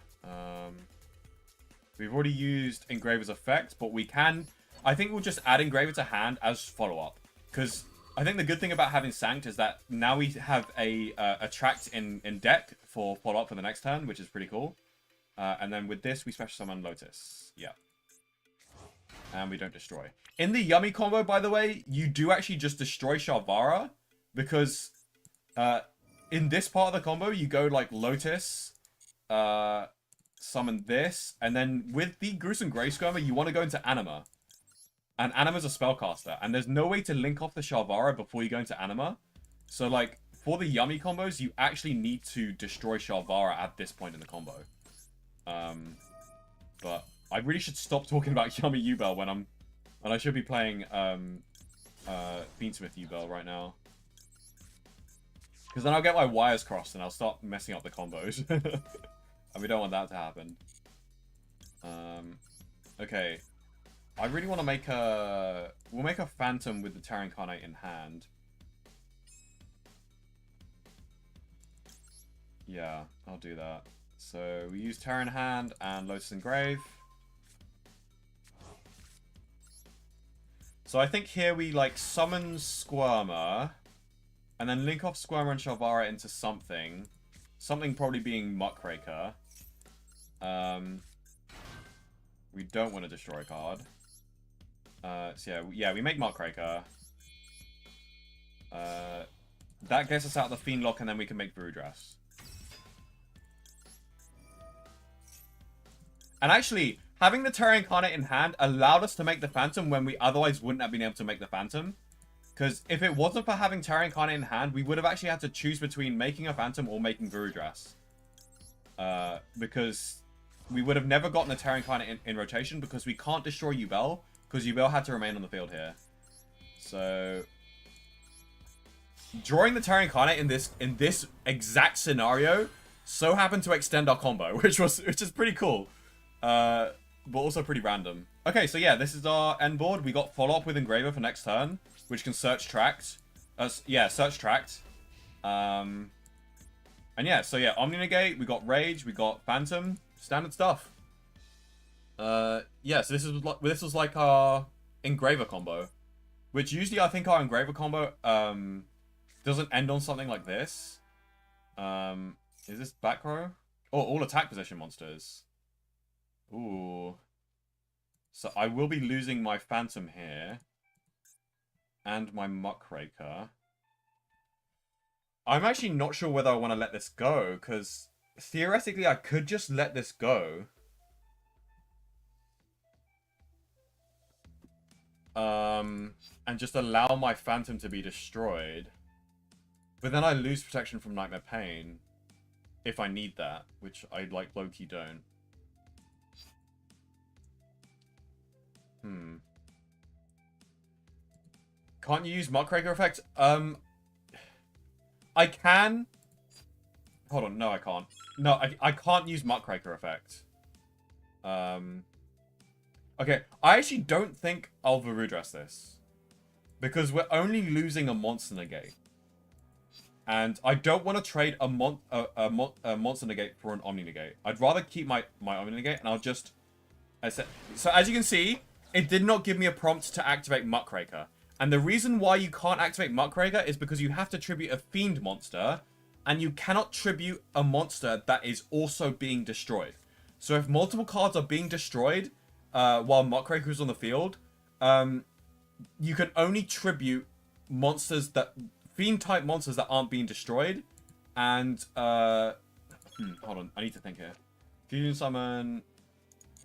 [SPEAKER 1] We've already used Engraver's effect, but we can... I think we'll just add Engraver to hand as follow-up. Because I think the good thing about having Sanct is that now we have a tract in deck for follow-up for the next turn, which is pretty cool. And then with this, we special summon Lotus. Yeah. And we don't destroy. In the Yummy combo, by the way, you do actually just destroy Sharvara. Because in this part of the combo, you go like Lotus, summon this, and then with the Gruesome Grey Skirmer, you want to go into Anima. And Anima's a spellcaster, and there's no way to link off the Sharvara before you go into Anima. So, like, for the Yummy combos, you actually need to destroy Sharvara at this point in the combo. But I really should stop talking about Yummy Yubel when I should be playing Fiendsmith Yubel right now. Because then I'll get my wires crossed and I'll start messing up the combos. And we don't want that to happen. Okay. I really want to make a... We'll make a Phantom with the Terra Incarnate in hand. Yeah, I'll do that. So we use Terra in hand and Lotus Engrave. So I think here we like summon Squirmer. And then link off Squirmer and Sharvara into something. Something probably being Muckraker. We don't want to destroy a card. So yeah, we make Muckraker. That gets us out of the Fiend Lock, and then we can make Voodoo Dress. And actually, having the Terra Incarnate in hand allowed us to make the Phantom when we otherwise wouldn't have been able to make the Phantom. Because if it wasn't for having Terra Incarnate in hand, we would have actually had to choose between making a Phantom or making Voodoo Dress. Because we would have never gotten a Terra Incarnate in rotation because we can't destroy Yubel. Because Yubel had to remain on the field here. So... drawing the Terra Incarnate in this exact scenario so happened to extend our combo, which is pretty cool. But also pretty random. Okay, so yeah, this is our end board. We got follow-up with Engraver for next turn, which can search tract. Yeah, search tract. And yeah, so yeah, Omni Negate, we got Rage, we got Phantom, standard stuff. Yeah, so this was like our Engraver combo, which usually I think our Engraver combo doesn't end on something like this. Is this back row? Oh, all attack position monsters. Ooh. So I will be losing my Phantom here. And my Muckraker. I'm actually not sure whether I want to let this go, because theoretically I could just let this go. And just allow my Phantom to be destroyed. But then I lose protection from Nightmare Pain. If I need that, which I like low-key don't. Can't you use Muckraker effect? I can. Hold on, no I can't. No, I can't use Muckraker effect. Okay, I actually don't think I'll Voodoo Dress this. Because we're only losing a Monster Negate. And I don't want to trade a Monster Negate for an Omni Negate. I'd rather keep my Omni Negate, and I'll just... So as you can see, it did not give me a prompt to activate Muckraker. And the reason why you can't activate Muckraker is because you have to tribute a Fiend monster, and you cannot tribute a monster that is also being destroyed. So if multiple cards are being destroyed while Muckraker is on the field, you can only tribute monsters that... Fiend-type monsters that aren't being destroyed. And, hold on, I need to think here. Fusion Summon...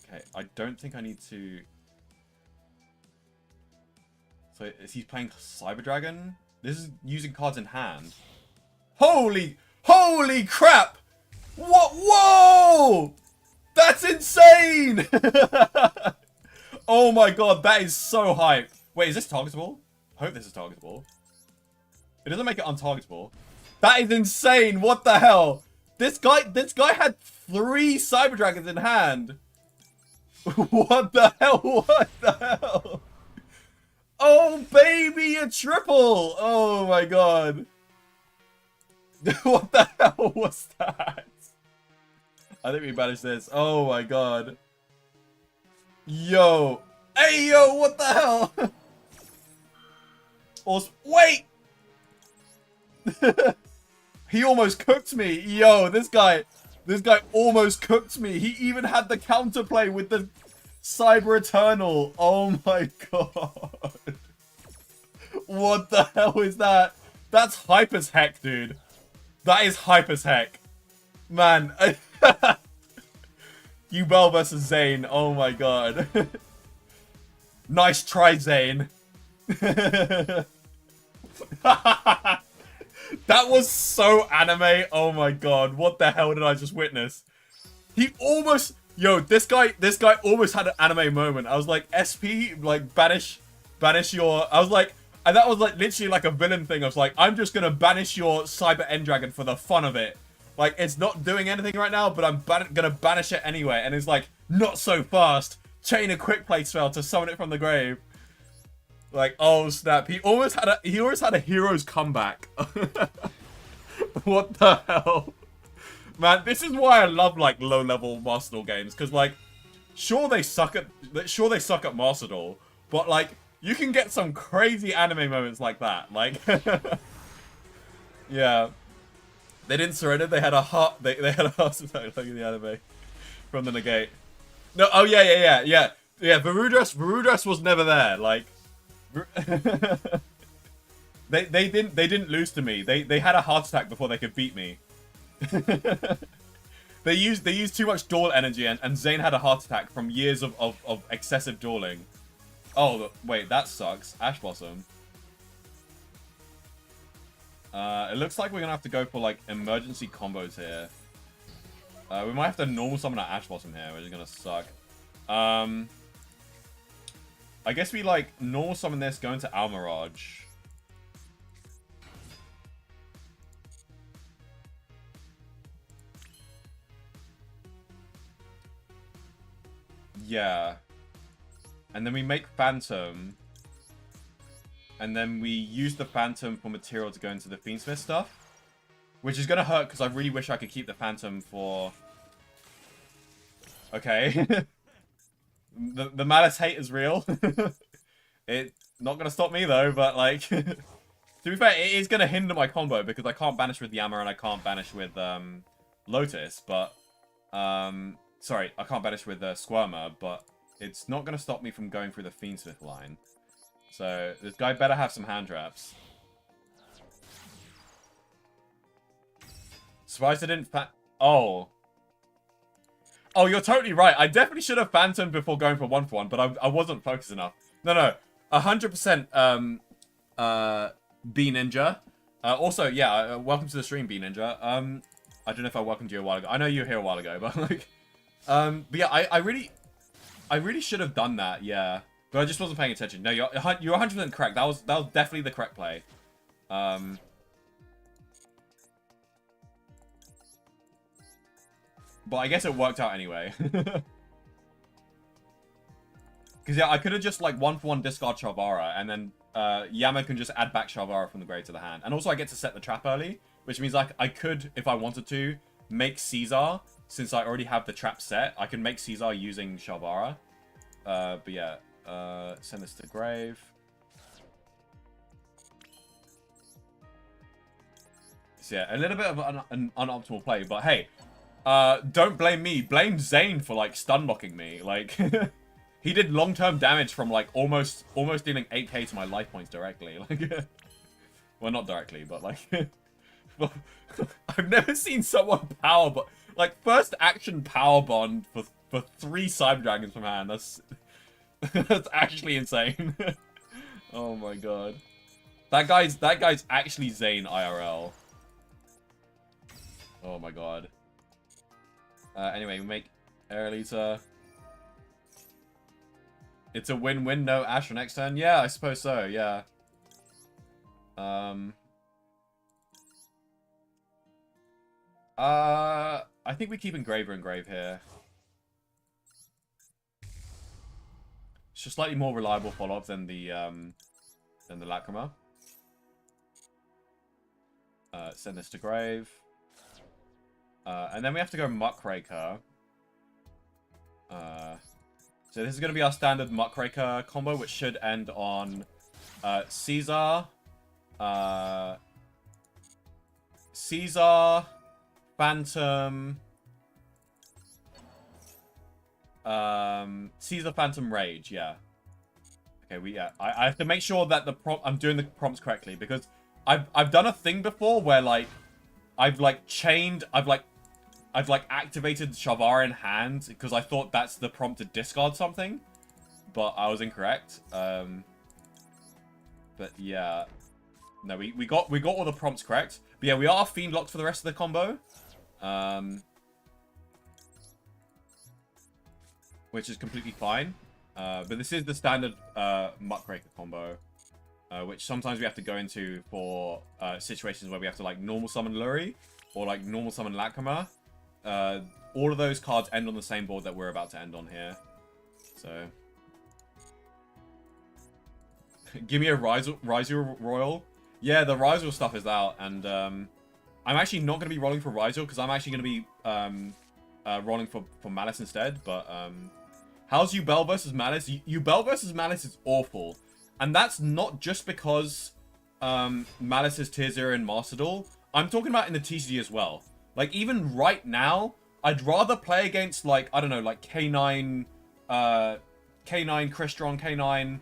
[SPEAKER 1] Okay, I don't think I need to... So, is he playing Cyber Dragon? This is using cards in hand. Holy crap! What? Whoa! That's insane! Oh my god, that is so hype. Wait, is this targetable? I hope this is targetable. It doesn't make it untargetable. That is insane. What the hell? This guy had 3 Cyber Dragons in hand. What the hell? What the hell? Oh, baby, a triple! Oh my god. What the hell was that? I think we managed this. Oh my god. Yo. Hey, yo, what the hell? Also, wait! He almost cooked me. Yo, this guy almost cooked me. He even had the counterplay with the Cyber Eternal. Oh my god. What the hell is that? That's hype as heck, dude. That is hype as heck. Man. Yubel versus Zane. Oh my god. Nice try, Zane. That was so anime. Oh my god. What the hell did I just witness? He almost... Yo, this guy almost had an anime moment. I was like, SP, like, banish your... I was like... And that was like literally like a villain thing. I was like, I'm just gonna banish your Cyber End Dragon for the fun of it. Like, it's not doing anything right now, but I'm gonna banish it anyway. And it's like, not so fast. Chain a quick play spell to summon it from the grave. Like, oh snap. He almost had a hero's comeback. What the hell? Man, this is why I love like low level Master Duel games. Cause like, sure they suck at Master Duel, but like, you can get some crazy anime moments like that. Like, yeah. They didn't surrender. They had a heart. They had a heart attack like in the anime from the negate. No. Oh yeah. Varudras was never there. Like, they didn't lose to me. They had a heart attack before they could beat me. They used too much duel energy, and Zane had a heart attack from years of excessive dueling. Oh wait, that sucks. Ash Blossom. It looks like we're gonna have to go for like emergency combos here. We might have to normal summon our Ash Blossom here, which is gonna suck. I guess we like normal summon this, go into Almirage. Yeah. And then we make Phantom. And then we use the Phantom for material to go into the Fiendsmith stuff. Which is going to hurt because I really wish I could keep the Phantom for... Okay. the Malice hate is real. It's not going to stop me though, but like... to be fair, it is going to hinder my combo because I can't banish with Yammer and I can't banish with Lotus, but... sorry, I can't banish with Squirmer, but it's not going to stop me from going through the Fiendsmith line. So, this guy better have some hand traps. Surprised I didn't Oh. Oh, you're totally right. I definitely should have Phantom before going for one, but I wasn't focused enough. No. 100% B Ninja. Also, yeah, welcome to the stream, B Ninja. I don't know if I welcomed you a while ago. I know you were here a while ago, but like... but yeah, I really should have done that, yeah. But I just wasn't paying attention. No, you're 100% correct. That was definitely the correct play. But I guess it worked out anyway. Because yeah, I could have just like 1-for-1 discard Shavara, and then Yama can just add back Shavara from the grave to the hand. And also I get to set the trap early, which means like I could, if I wanted to, make Caesar. Since I already have the trap set, I can make Caesar using Shavara. But yeah, send this to grave. So yeah, a little bit of an unoptimal play, but hey, don't blame me. Blame Zane for like stun blocking me. Like, he did long-term damage from like almost dealing 8k to my life points directly. Like, well, not directly, but like, well, I've never seen someone power, but. Like, first action power bond for 3 Cyber Dragons from hand. That's actually insane. Oh my god. That guy's actually Zane IRL. Oh my god. Anyway, we make Aerolita. It's a win-win, no Ash for next turn? Yeah, I suppose so, yeah. I think we keep Engraver and Grave here. It's just slightly more reliable follow-up than the Then the Lacrima. Send this to grave. And then we have to go Muckraker. So this is going to be our standard Muckraker combo, which should end on Caesar. Caesar. Phantom. Caesar, Phantom, Rage, yeah. Okay, I have to make sure that I'm doing the prompts correctly, because I've done a thing before where like I've activated Shavara in hand because I thought that's the prompt to discard something, but I was incorrect. But yeah, no, we got all the prompts correct. But yeah, we are Fiend locked for the rest of the combo, which is completely fine. But this is the standard Muckraker combo, which sometimes we have to go into for situations where we have to like normal summon Luri or like normal summon Lacrima. All of those cards end on the same board that we're about to end on here. So, give me a Ryzel Royal. Yeah, the Ryzel stuff is out, and I'm actually not going to be rolling for Ryzel because I'm actually going to be rolling for Malice instead. But how's Yubel versus Malice? Yubel versus Malice is awful, and that's not just because Malice is tier 0 in Master Duel. I'm talking about in the TCG as well. Like, even right now, I'd rather play against, like, I don't know, like K9, Crystron, K9,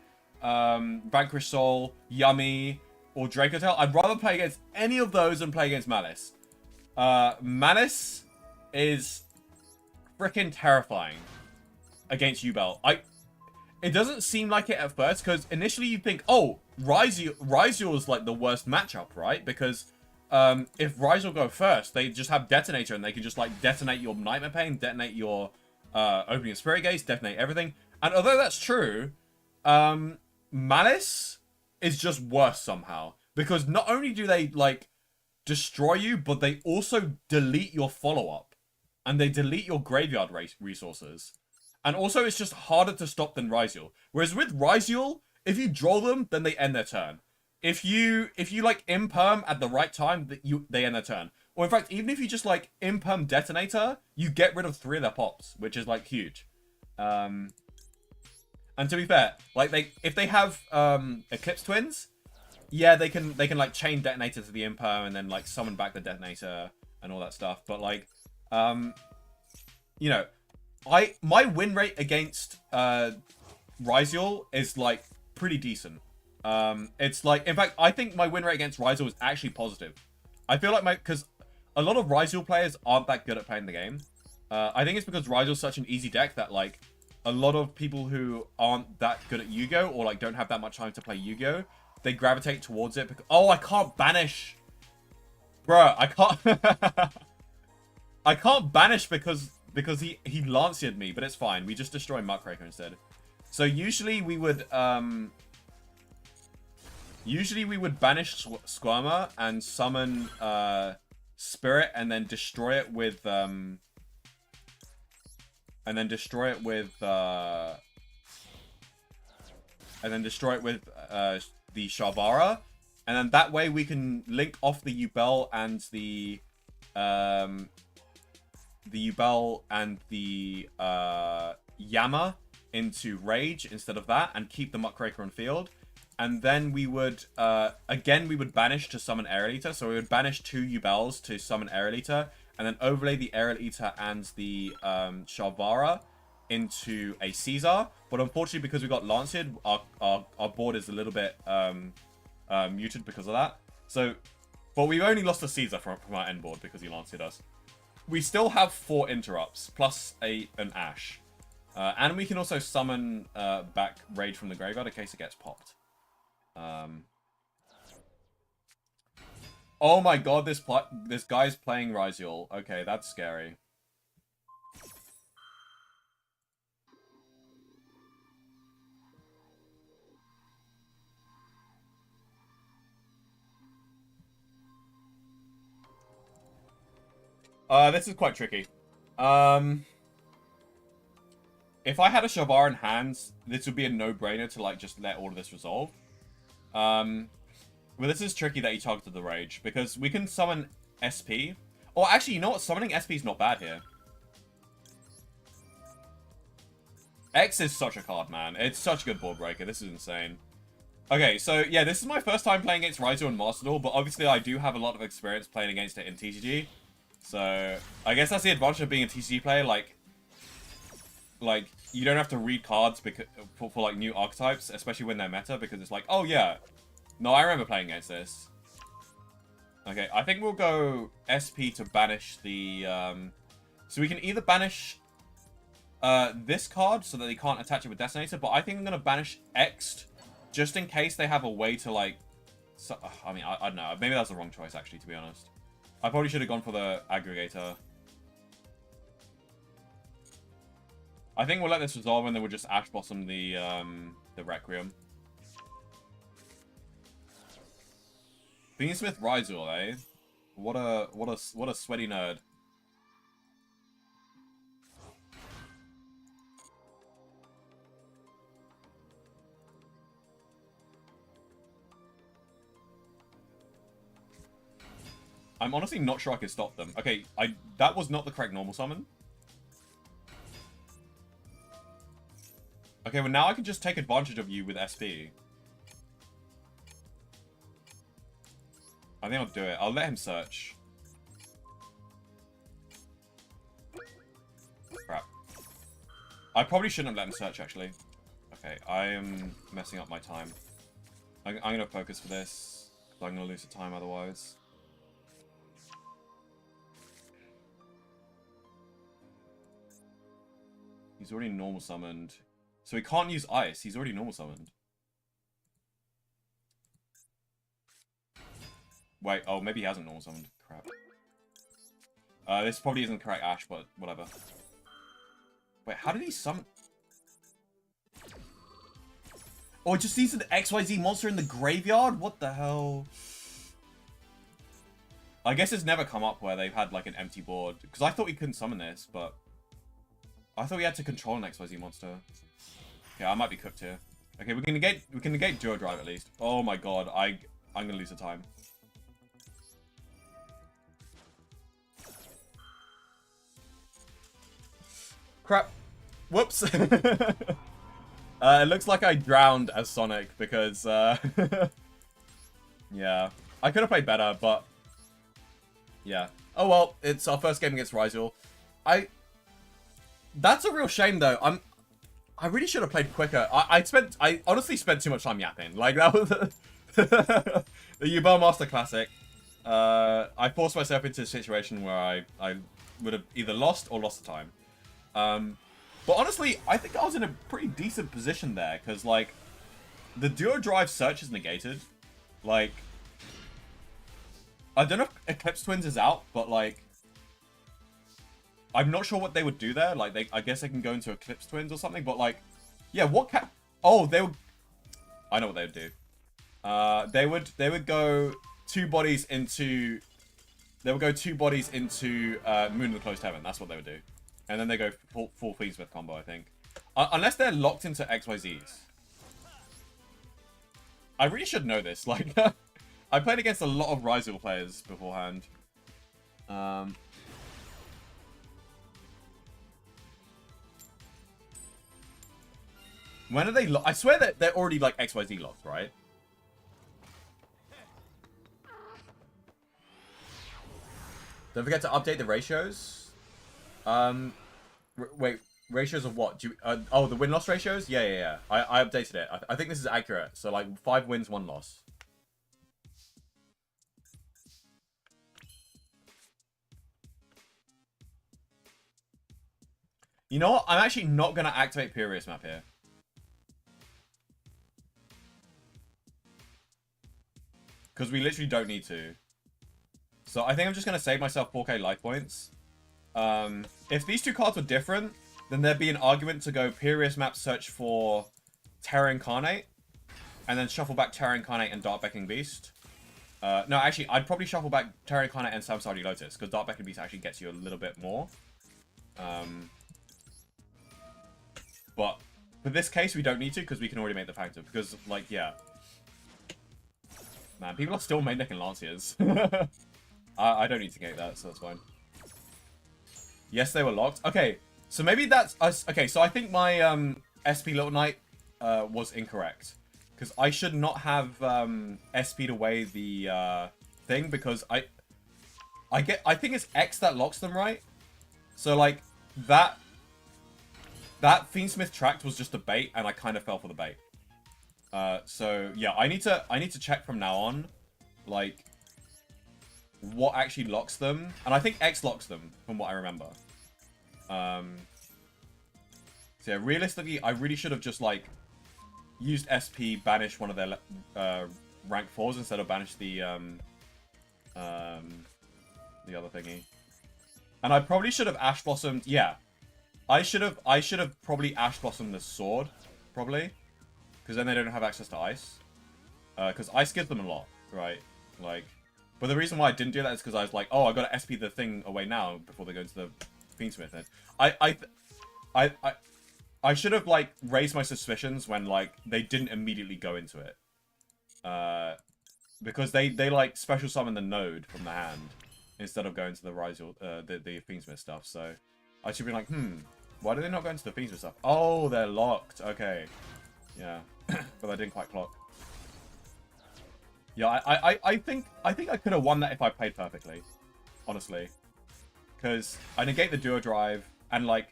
[SPEAKER 1] Vanquish Soul, Yummy, or Dracotail. I'd rather play against any of those than play against Malice. Malice is freaking terrifying against Yubel. It doesn't seem like it at first, because initially you think, oh, Ryzel is, like, the worst matchup, right? Because if Ryzel go first, they just have Detonator, and they can just, like, detonate your Nightmare Pain, detonate your Opening of Spirit Gates, detonate everything. And although that's true, Malice is just worse somehow. Because not only do they, like, destroy you, but they also delete your follow-up. And they delete your graveyard resources. And also, it's just harder to stop than Ryzel. Whereas with Ryzel, if you draw them, then they end their turn. If you like imperm at the right time, they end their turn. Or in fact, even if you just like imperm Detonator, you get rid of 3 of their pops, which is like huge. And to be fair, like if they have Eclipse Twins, yeah, they can like chain Detonator to the imperm and then like summon back the Detonator and all that stuff. But like, you know, my win rate against Ryzel is like pretty decent. It's like, in fact, I think my win rate against Ryzel is actually positive. I feel like because a lot of Ryzel players aren't that good at playing the game. I think it's because Ryzel is such an easy deck that like a lot of people who aren't that good at Yu-Gi-Oh! Or like don't have that much time to play Yu-Gi-Oh! They gravitate towards it because, oh, I can't banish. Bruh, I can't I can't banish because he Lanced me, but it's fine. We just destroy Muckraker instead. So usually we would banish Squirmer and summon Spirit and then destroy it with the Shavara, and then that way we can link off the Yubel and the Yama into Rage instead of that, and keep the Muckraker on field. And then we would, again, we would banish to summon Aerial Eater. So we would banish 2 Yubels to summon Aerial Eater, and then overlay the Aerial Eater and the Shavara into a Caesar. But unfortunately, because we got Lanced, our board is a little bit muted because of that. So, but we've only lost a Caesar from our end board because he Lanced us. We still have 4 interrupts, plus an Ash. And we can also summon back Rage from the graveyard in case it gets popped. Oh my god, this guy's playing Ryzel. Okay, that's scary. This is quite tricky. If I had a Shavara in hand, this would be a no-brainer to like just let all of this resolve. Well, this is tricky that he targeted the Rage, because we can summon SP. Or actually, you know what? Summoning SP is not bad here. X is such a card, man. It's such a good board breaker. This is insane. Okay, so yeah, this is my first time playing against Raizo and Master Duel, but obviously I do have a lot of experience playing against it in TCG. So, I guess that's the advantage of being a TCG player, like you don't have to read cards because, for like new archetypes, especially when they're meta, because it's like, oh yeah, no, I remember playing against this. Okay, I think we'll go SP to banish the, so we can either banish this card so that they can't attach it with Detonator, but I think I'm going to banish X just in case they have a way to, like, so, I mean, I don't know, maybe that's the wrong choice, actually, to be honest. I probably should have gone for the Aggregator. I think we'll let this resolve and then we'll just Ash Blossom the Requiem. Beansmith Rizul, eh? What a sweaty nerd. I'm honestly not sure I could stop them. Okay, that was not the correct normal summon. Okay, well now I can just take advantage of you with SP. I think I'll do it. I'll let him search. Crap. I probably shouldn't have let him search, actually. Okay, I am messing up my time. I'm going to focus for this, because I'm going to lose the time otherwise. He's already normal summoned. So he can't use Ice. He's already normal summoned. Wait, oh, maybe he hasn't normal summoned. Crap. This probably isn't correct Ash, but whatever. Wait, how did he summon? Oh, it just sees an XYZ monster in the graveyard? What the hell? I guess it's never come up where they've had, like, an empty board. Because I thought we couldn't summon this, but... I thought we had to control an XYZ monster. Okay, I might be cooked here. Okay, we can negate Duo Drive at least. Oh my god, I'm gonna lose the time. Crap. Whoops. It looks like I drowned as Sonic because, yeah. I could have played better, but... Yeah. Oh well, it's our first game against Rizul. That's a real shame, though. I really should have played quicker. I honestly spent too much time yapping. Like, that was the Yubel Master Classic. I forced myself into a situation where I would have either lost or lost the time. But honestly, I think I was in a pretty decent position there, because, like, the Duo Drive search is negated. Like, I don't know if Eclipse Twins is out, but, like, I'm not sure what they would do there. Like, I guess they can go into Eclipse Twins or something, but, like, yeah, what can... Oh, they would... I know what they would do. They would go two bodies into... They would go two bodies into Moon of the Closed Heaven. That's what they would do. And then they go full Fiendsmith combo, I think. Unless they're locked into XYZs. I really should know this. Like, I played against a lot of Rizul players beforehand. When are they locked? I swear that they're already, like, XYZ locked, right? Don't forget to update the ratios. Wait, ratios of what? Oh, the win-loss ratios? Yeah. I updated it. I think this is accurate. So, like, 5 wins, 1 loss. You know what? I'm actually not going to activate Purius Map here. Because we literally don't need to. So I think I'm just going to save myself 4k life points. If these two cards were different, then there'd be an argument to go Purius Map, search for Terra Incarnate, and then shuffle back Terra Incarnate and Dark Beckoning Beast. No, actually, I'd probably shuffle back Terra Incarnate and Samsari Lotus, because Dark Beckoning Beast actually gets you a little bit more. But for this case, we don't need to, because we can already make the Phantom. Because, like, yeah.
[SPEAKER 2] Man, people are still main decking Lanciers. I don't need to gate that, so that's fine. Yes, they were locked. Okay, so maybe that's us. Okay, so I think my SP Little Knight was incorrect. Because I should not have SP'd away the thing, because I think it's X that locks them, right? So like that Fiendsmith tract was just a bait, and I kind of fell for the bait. So yeah, I need to check from now on, like, what actually locks them, and I think X locks them from what I remember. So yeah, realistically, I really should have just like used SP, banish one of their rank 4s instead of banish the other thingy. And I probably should have Ash Blossomed. Yeah, I should have probably Ash Blossomed the sword, probably, because then they don't have access to ice. Because ice gives them a lot, right? Like, but the reason why I didn't do that is because I was like, oh, I got to SP the thing away now before they go into the Fiendsmith. I should have like raised my suspicions when like they didn't immediately go into it. Because they like special summon the node from the hand instead of going to the the Fiendsmith stuff. So I should be like, why do they not go into the Fiendsmith stuff? Oh, they're locked. Okay, yeah, but I didn't quite clock. Yeah, I think I could have won that if I played perfectly, honestly, because I negate the duo drive, and like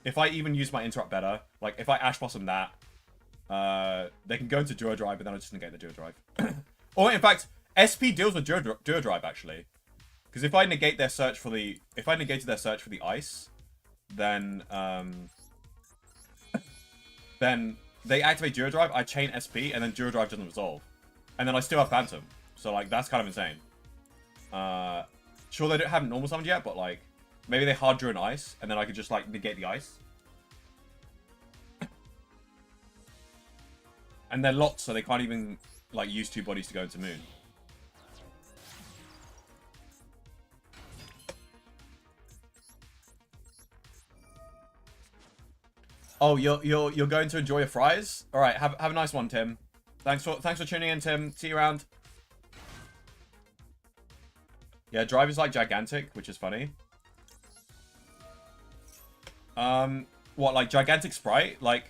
[SPEAKER 2] if I even use my interrupt better, like if I Ash Blossom that, they can go into duo drive, but then I just negate the duo drive. Or in fact, SP deals with duo drive actually, because if I negate their search for the ice, then then they activate duo drive. I chain SP, and then duo drive doesn't resolve. And then I still have Phantom. So, like, that's kind of insane. Sure, they don't have normal summons yet, but, like, maybe they hard drew an ice, and then I could just, like, negate the ice. And they're locked, so they can't even, like, use 2 bodies to go into Moon. Oh, you're going to enjoy your fries? All right, have a nice one, Tim. Thanks for tuning in, Tim. See you around. Yeah, drive is like gigantic, which is funny. What, like gigantic sprite? Like,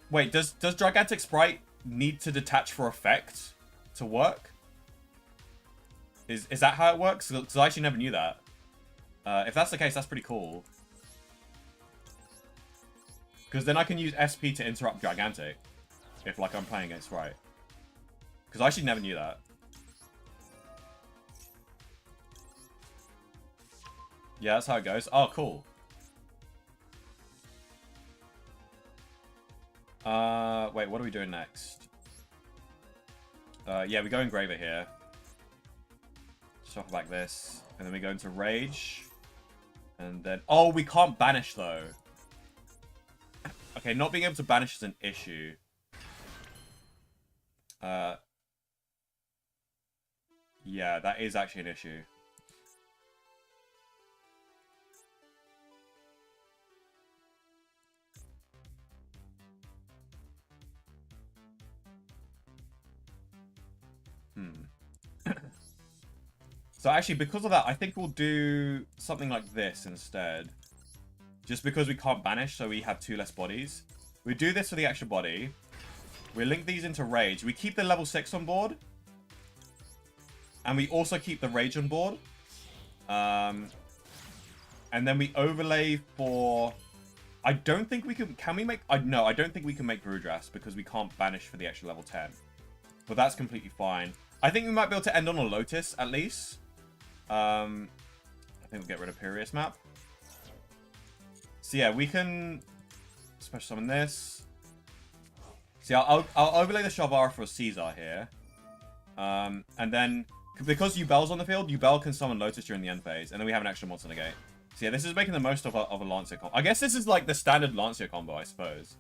[SPEAKER 2] wait, does gigantic sprite need to detach for effect to work? Is that how it works? Because I actually never knew that. If that's the case, that's pretty cool. Because then I can use SP to interrupt gigantic. If, like, I'm playing against right. Because I actually never knew that. Yeah, that's how it goes. Oh, cool. Wait, what are we doing next? Yeah, we go Engraver here. Shuffle back this. And then we go into Rage. And then... Oh, we can't banish, though. Okay, not being able to banish is an issue. Yeah, that is actually an issue. So actually, because of that, I think we'll do something like this instead. Just because we can't banish, so we have 2 less bodies. We do this for the extra body. We link these into Rage. We keep the level 6 on board. And we also keep the Rage on board. And then we overlay for... I don't think we can... Can we make... No, I don't think we can make Brewdrass because we can't banish for the extra level 10. But that's completely fine. I think we might be able to end on a Lotus, at least. I think we'll get rid of Pirius map. So yeah, we can... Special summon this. See, I'll overlay the Shalvara for Caesar here. And then, because Yubel's on the field, Yubel can summon Lotus during the end phase. And then we have an extra monster negate. So yeah, this is making the most of a Lancia combo. I guess this is like the standard Lancia combo, I suppose.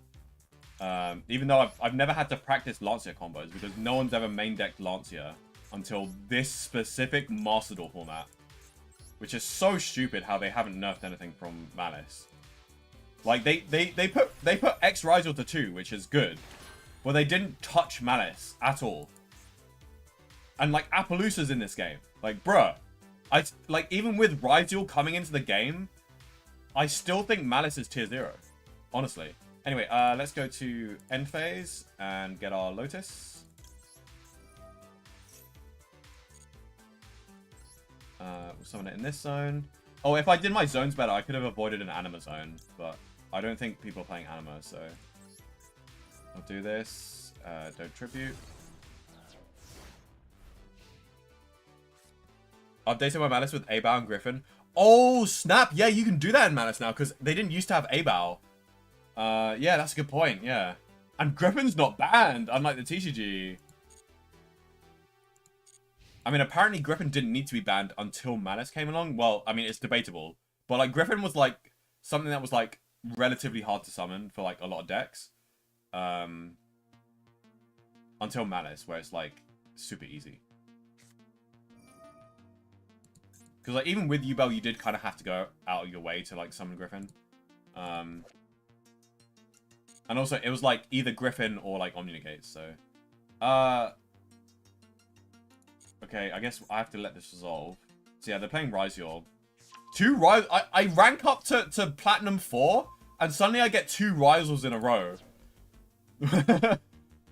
[SPEAKER 2] Even though I've never had to practice Lancia combos, because no one's ever main decked Lancia until this specific Master Duel format. Which is so stupid how they haven't nerfed anything from Malice. Like, they put X Rizal to 2, which is good. But they didn't touch Malice at all. And, like, Appaloosa's in this game. Like, bruh. Like, even with Ryduel coming into the game, I still think Malice is tier 0. Honestly. Anyway, let's go to end phase and get our Lotus. We'll summon it in this zone. Oh, if I did my zones better, I could have avoided an Anima zone. But I don't think people are playing Anima, so... I'll do this. Don't tribute. Updated my Malice with A-Bow and Griffin. Oh, snap! Yeah, you can do that in Malice now, because they didn't used to have A-Bow. Yeah, that's a good point, yeah. And Griffin's not banned, unlike the TCG. I mean, apparently Griffin didn't need to be banned until Malice came along. Well, I mean, it's debatable. But, like, Griffin was, like, something that was, like, relatively hard to summon for, like, a lot of decks. Until Malice, where it's, like, super easy. Because, like, even with Yubel, you did kind of have to go out of your way to, like, summon Griffin. And also, it was, like, either Griffin or, like, Omnigates, so... Okay, I guess I have to let this resolve. So, yeah, they're playing Ryzuel. Two Ryzuel... I rank up to Platinum 4, and suddenly I get 2 Ryzuels in a row.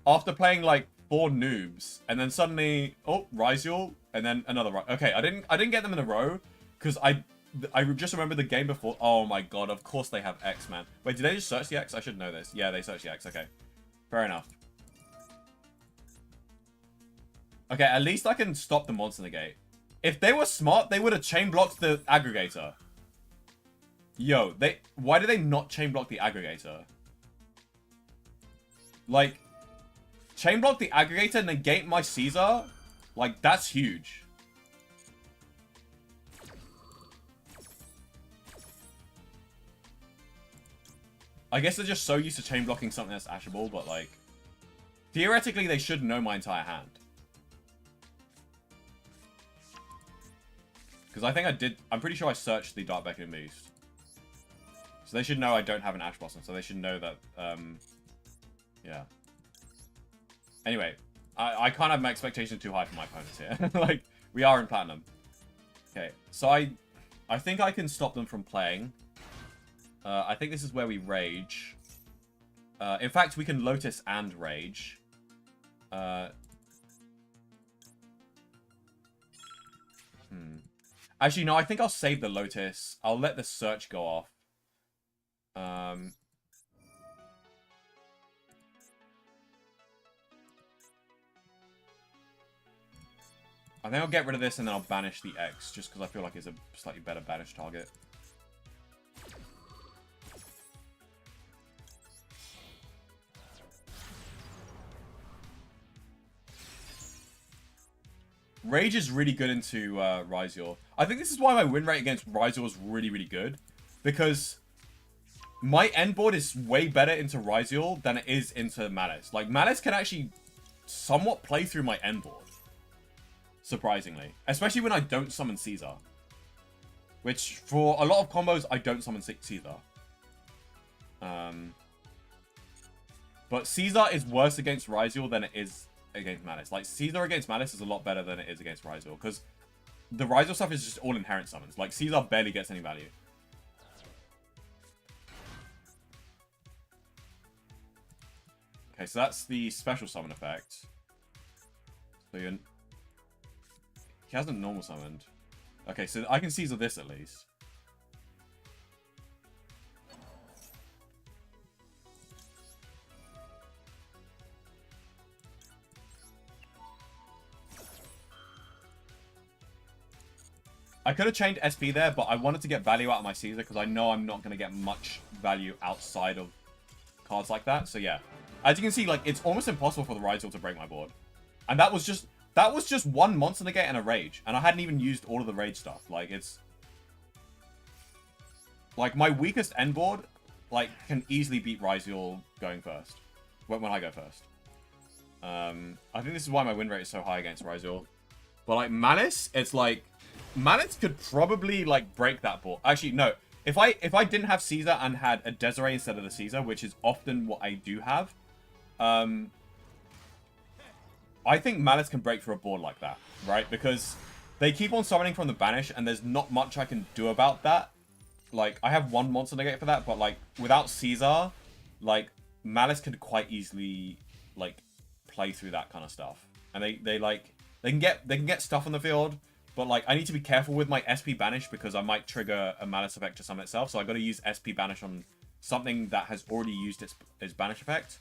[SPEAKER 2] After playing, like, 4 noobs. And then suddenly... Oh, Ryzuel. And then another... Okay, I didn't get them in a row. Because I just remember the game before... Oh my god, of course they have X, man. Wait, did they just search the X? I should know this. Yeah, they searched the X. Okay. Fair enough. Okay, at least I can stop the Monster Negate. If they were smart, they would have chain blocked the Aggregator. Yo, why did they not chain block the Aggregator? Like, chain block the Aggregator, negate my Caesar? Like, that's huge. I guess they're just so used to chain blocking something that's ashable, but like... Theoretically, they should know my entire hand. Because I think I did... I'm pretty sure I searched the Dark Beckoning Beast. So they should know I don't have an Ash Blossom, so they should know that... yeah. Anyway, I can't have my expectations too high for my opponents here. Like, we are in Platinum. Okay, so I think I can stop them from playing. I think this is where we Rage. In fact, we can Lotus and Rage. Actually, no, I think I'll save the Lotus. I'll let the Search go off. I think I'll get rid of this and then I'll banish the X, just because I feel like it's a slightly better banish target. Rage is really good into Ryzuel. I think this is why my win rate against Ryzuel is really, really good. Because my end board is way better into Ryzuel than it is into Malice. Like, Malice can actually somewhat play through my end board. Surprisingly. Especially when I don't summon Caesar. Which, for a lot of combos, I don't summon Caesar. But Caesar is worse against Ryzuel than it is against Malice. Like, Caesar against Malice is a lot better than it is against Ryzuel. Because the Ryzuel stuff is just all inherent summons. Like, Caesar barely gets any value. Okay, so that's the special summon effect. So you're... He hasn't normal summoned. Okay, so I can Caesar this at least. I could have chained SP there, but I wanted to get value out of my Caesar because I know I'm not going to get much value outside of cards like that. So yeah, as you can see, like, it's almost impossible for the Ryzuel to break my board. And that was just one Monster Negate and a Rage. And I hadn't even used all of the Rage stuff. Like, it's... Like, my weakest end board, like, can easily beat Ryzuel going first. When I go first. I think this is why my win rate is so high against Ryzuel. But, like, Malice, it's like... Malice could probably, like, break that board. Actually, no. If I didn't have Caesar and had a Desiree instead of the Caesar, which is often what I do have, I think Malice can break through a board like that, right? Because they keep on summoning from the banish, and there's not much I can do about that. Like, I have one monster negate for that, but, like, without Caesar, like, Malice could quite easily, like, play through that kind of stuff. And they can get stuff on the field, but, like, I need to be careful with my SP banish because I might trigger a Malice effect to summon itself. So I got to use SP banish on something that has already used its banish effect.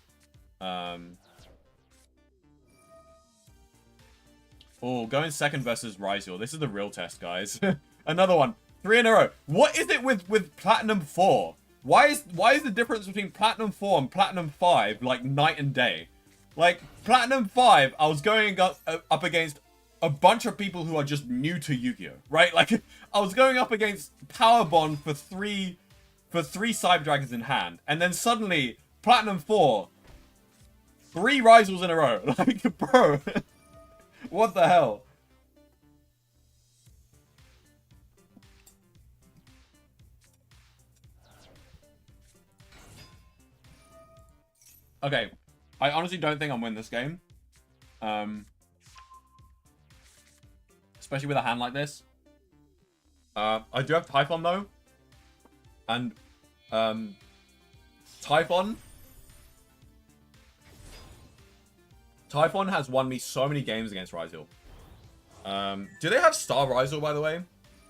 [SPEAKER 2] Oh, going second versus Ryzel. This is the real test, guys. Another one. 3 in a row. What is it with Platinum 4? Why is the difference between Platinum 4 and Platinum 5 like night and day? Like, Platinum 5, I was going up against a bunch of people who are just new to Yu-Gi-Oh! Right? Like, I was going up against Power Bond for three Cyber Dragons in hand. And then suddenly, Platinum 4, 3 Ryzels in a row. Like, bro. What the hell? Okay, I honestly don't think I'm winning this game. Especially with a hand like this. I do have Typhon though. And Typhon has won me so many games against Ryzel. Do they have Star Ryzel, by the way?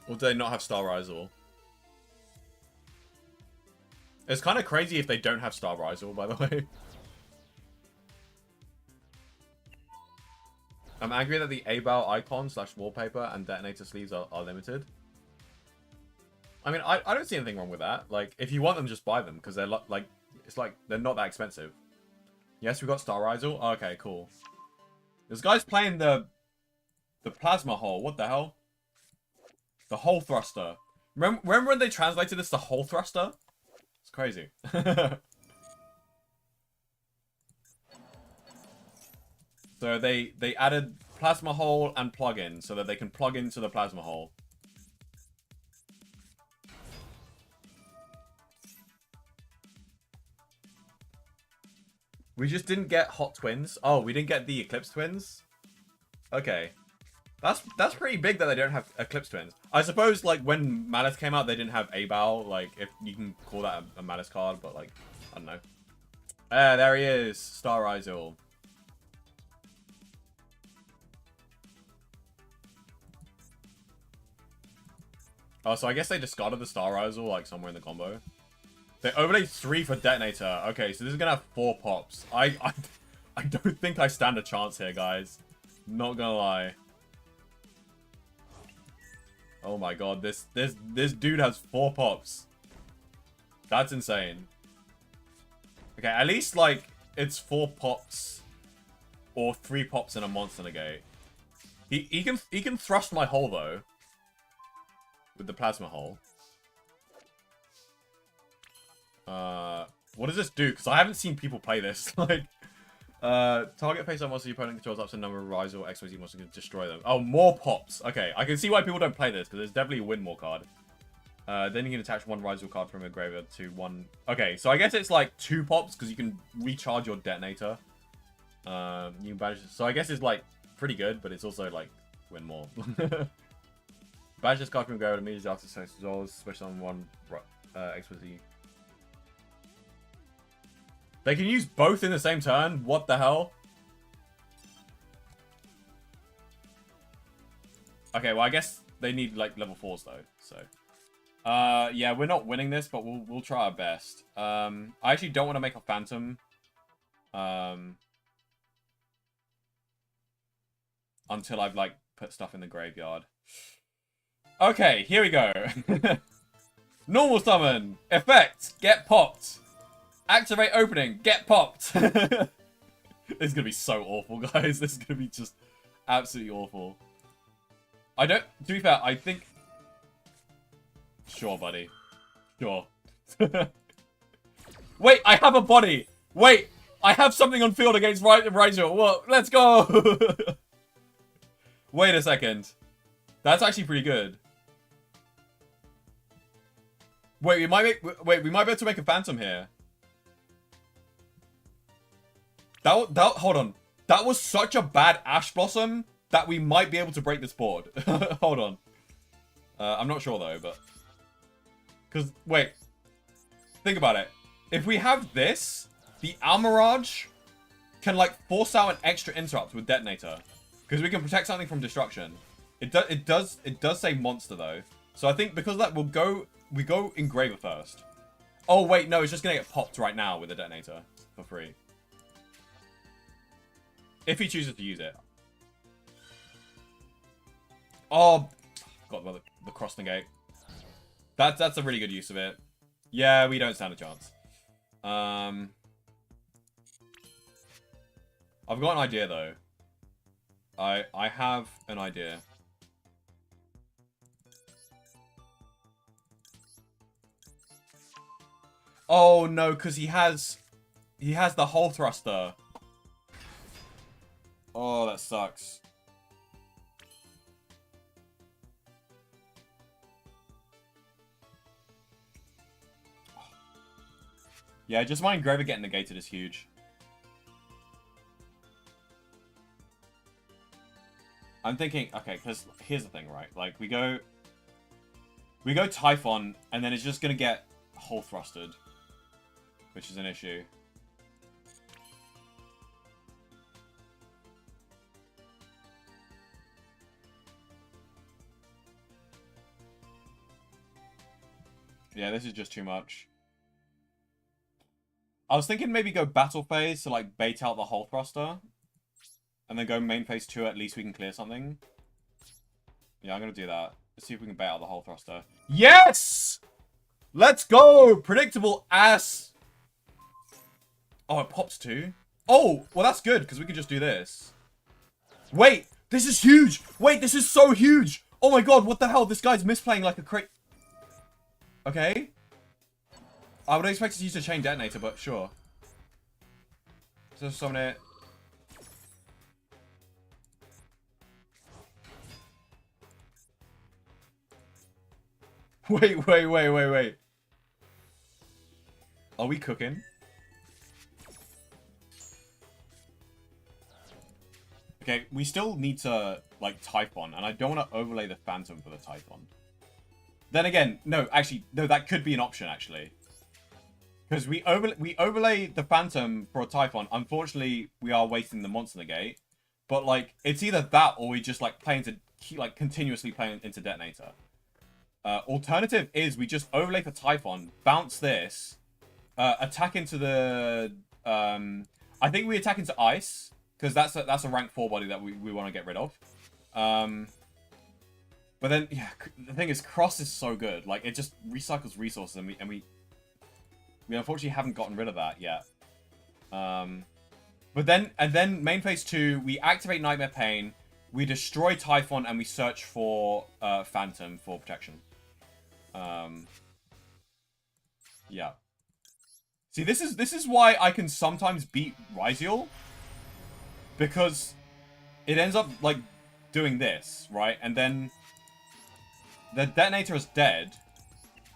[SPEAKER 2] Or do they not have Star Ryzel? It's kind of crazy if they don't have Star Ryzel, by the way. I'm angry that the A-Bow icon / wallpaper and detonator sleeves are limited. I mean, I don't see anything wrong with that. Like, if you want them, just buy them, because they're like, it's like, they're not that expensive. Yes, we got Star Ryzel. Oh, okay, cool. This guy's playing the plasma hole. What the hell? The hole thruster. Remember when they translated this to hole thruster? It's crazy. So they added plasma hole and plug-in so that they can plug into the plasma hole. We just didn't get Hot Twins. Oh, we didn't get the Eclipse Twins? Okay. That's pretty big that they don't have Eclipse Twins. I suppose, like, when Malice came out, they didn't have A-Bow. Like, if you can call that a Malice card, but, like, I don't know. There he is. Star Ryzel. Oh, so I guess they discarded the Star Ryzel, like, somewhere in the combo. They overlaid 3 for Detonator. Okay, so this is gonna have 4 pops. I don't think I stand a chance here, guys. Not gonna lie. Oh my god, this dude has 4 pops. That's insane. Okay, at least, like, it's 4 pops or 3 pops in a monster negate. He can thrust my hole, though. With the plasma hole. What does this do? Because I haven't seen people play this. Like, target face-up monster your opponent controls up to the number of Rise or XYZ monsters can destroy them. Oh, more pops. Okay, I can see why people don't play this, because there's definitely a win more card. Then you can attach 1 Rise card from a graveyard to 1... Okay, so I guess it's like 2 pops, because you can recharge your detonator. You can banish... So I guess it's like pretty good, but it's also like win more. Banish this card from graveyard immediately after sex resolves, especially on 1 XYZ. They can use both in the same turn? What the hell? Okay, well, I guess they need, like, level 4s, though, so... yeah, we're not winning this, but we'll try our best. I actually don't want to make a Phantom. Until I've, like, put stuff in the graveyard. Okay, here we go. Normal summon. Effect. Get popped. Activate opening. Get popped. This is going to be so awful, guys. This is going to be just absolutely awful. To be fair, I think... Sure, buddy. Sure. Wait, I have a body. Wait, I have something on field against Ryzel. What? Let's go. Wait a second. That's actually pretty good. Wait, we might be able to make a Phantom here. Hold on. That was such a bad Ash Blossom that we might be able to break this board. Hold on. I'm not sure though, but... Because, wait. Think about it. If we have this, the Almirage can, like, force out an extra interrupt with Detonator. Because we can protect something from destruction. It does say monster, though. So I think because of that, we go Engraver first. Oh, wait, no, it's just going to get popped right now with the Detonator for free. If he chooses to use it. Oh, forgot about the cross negate. That's a really good use of it. Yeah, we don't stand a chance. I've got an idea though. I have an idea. Oh no, because he has the hole thruster. Oh, that sucks. Yeah, just my Engraver getting negated is huge. I'm thinking, okay, because here's the thing, right? Like, we go Typhon, and then it's just gonna get hole thrusted, which is an issue. Yeah, this is just too much. I was thinking maybe go battle phase to like bait out the hole thruster. And then go main phase 2, at least we can clear something. Yeah, I'm gonna do that. Let's see if we can bait out the hole thruster. Yes! Let's go! Predictable ass. Oh, it pops too? Oh, well that's good, because we can just do this. Wait, this is huge! Wait, this is so huge! Oh my god, what the hell? This guy's misplaying like a crate. Okay. I would expect to use a chain detonator, but sure. So summon it. Wait. Are we cooking? Okay, we still need to, like, Typhon, and I don't want to overlay the Phantom for the Typhon. Then again, no, actually, no, that could be an option, actually. Because we overlay the Phantom for a Typhon. Unfortunately, we are wasting the Monster Negate. But, like, it's either that or we just, like, continuously play into Detonator. Alternative is we just overlay for Typhon, bounce this, attack into the... I think we attack into Ice, because that's a rank 4 body that we want to get rid of. But then, yeah, the thing is, Cross is so good. Like, it just recycles resources, and we unfortunately haven't gotten rid of that yet. But then main phase 2, we activate Nightmare Pain, we destroy Typhon, and we search for Phantom for protection. Yeah. See, this is why I can sometimes beat Ryziel, because it ends up like doing this, right? And then the Detonator is dead.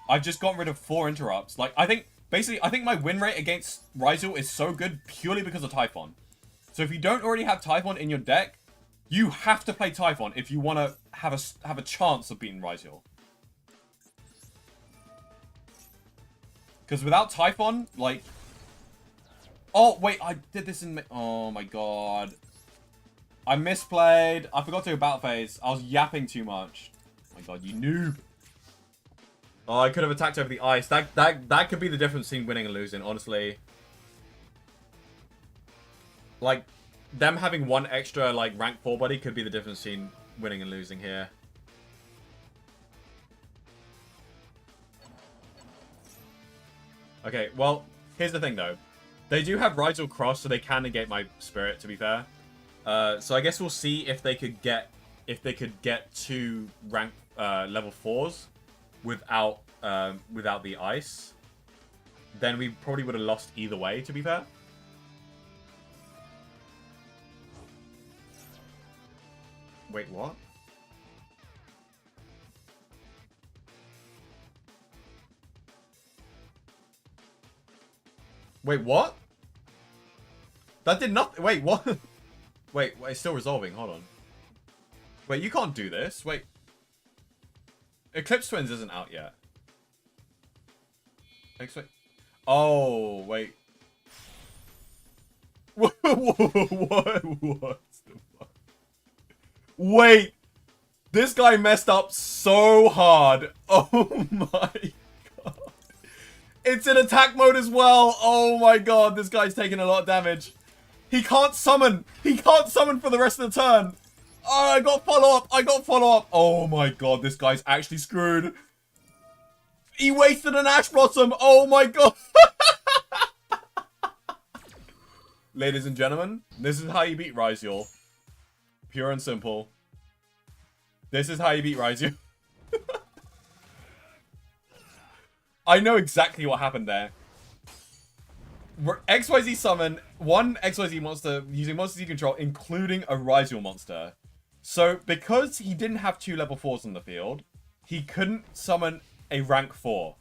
[SPEAKER 2] I've just gotten rid of 4 interrupts. Like, I think my win rate against Ryziel is so good purely because of Typhon. So if you don't already have Typhon in your deck, you have to play Typhon if you want to have a chance of beating Ryziel. Because without Typhon, like... Oh, wait, I did this in... Oh, my God. I misplayed. I forgot to do battle phase. I was yapping too much. Oh, my God, you noob. Oh, I could have attacked over the ice. That could be the difference between winning and losing, honestly. Like, them having 1 extra, like, rank 4 body could be the difference between winning and losing here. Okay, well, here's the thing, though. They do have Ryziel Cross, so they can negate my Spirit, to be fair. So I guess we'll see if they could get 2 rank level 4s without the ice. Then we probably would have lost either way, to be fair. Wait, what? Wait, what? That did nothing. Wait, what? Wait, it's still resolving. Hold on. Wait, you can't do this. Wait. Eclipse Twins isn't out yet. Oh, wait. What? What the fuck? Wait. This guy messed up so hard. Oh my god. It's in attack mode as well. Oh my god. This guy's taking a lot of damage. He can't summon. He can't summon for the rest of the turn. Oh, I got follow-up. I got follow-up. Oh my god. This guy's actually screwed. He wasted an Ash Blossom. Oh my god. Ladies and gentlemen, this is how you beat Ryziel. Pure and simple. This is how you beat Ryziel. I know exactly what happened there. XYZ summon one XYZ monster using monsters you control, including a Ryziel monster. So, because he didn't have 2 level 4s on the field, he couldn't summon a rank 4.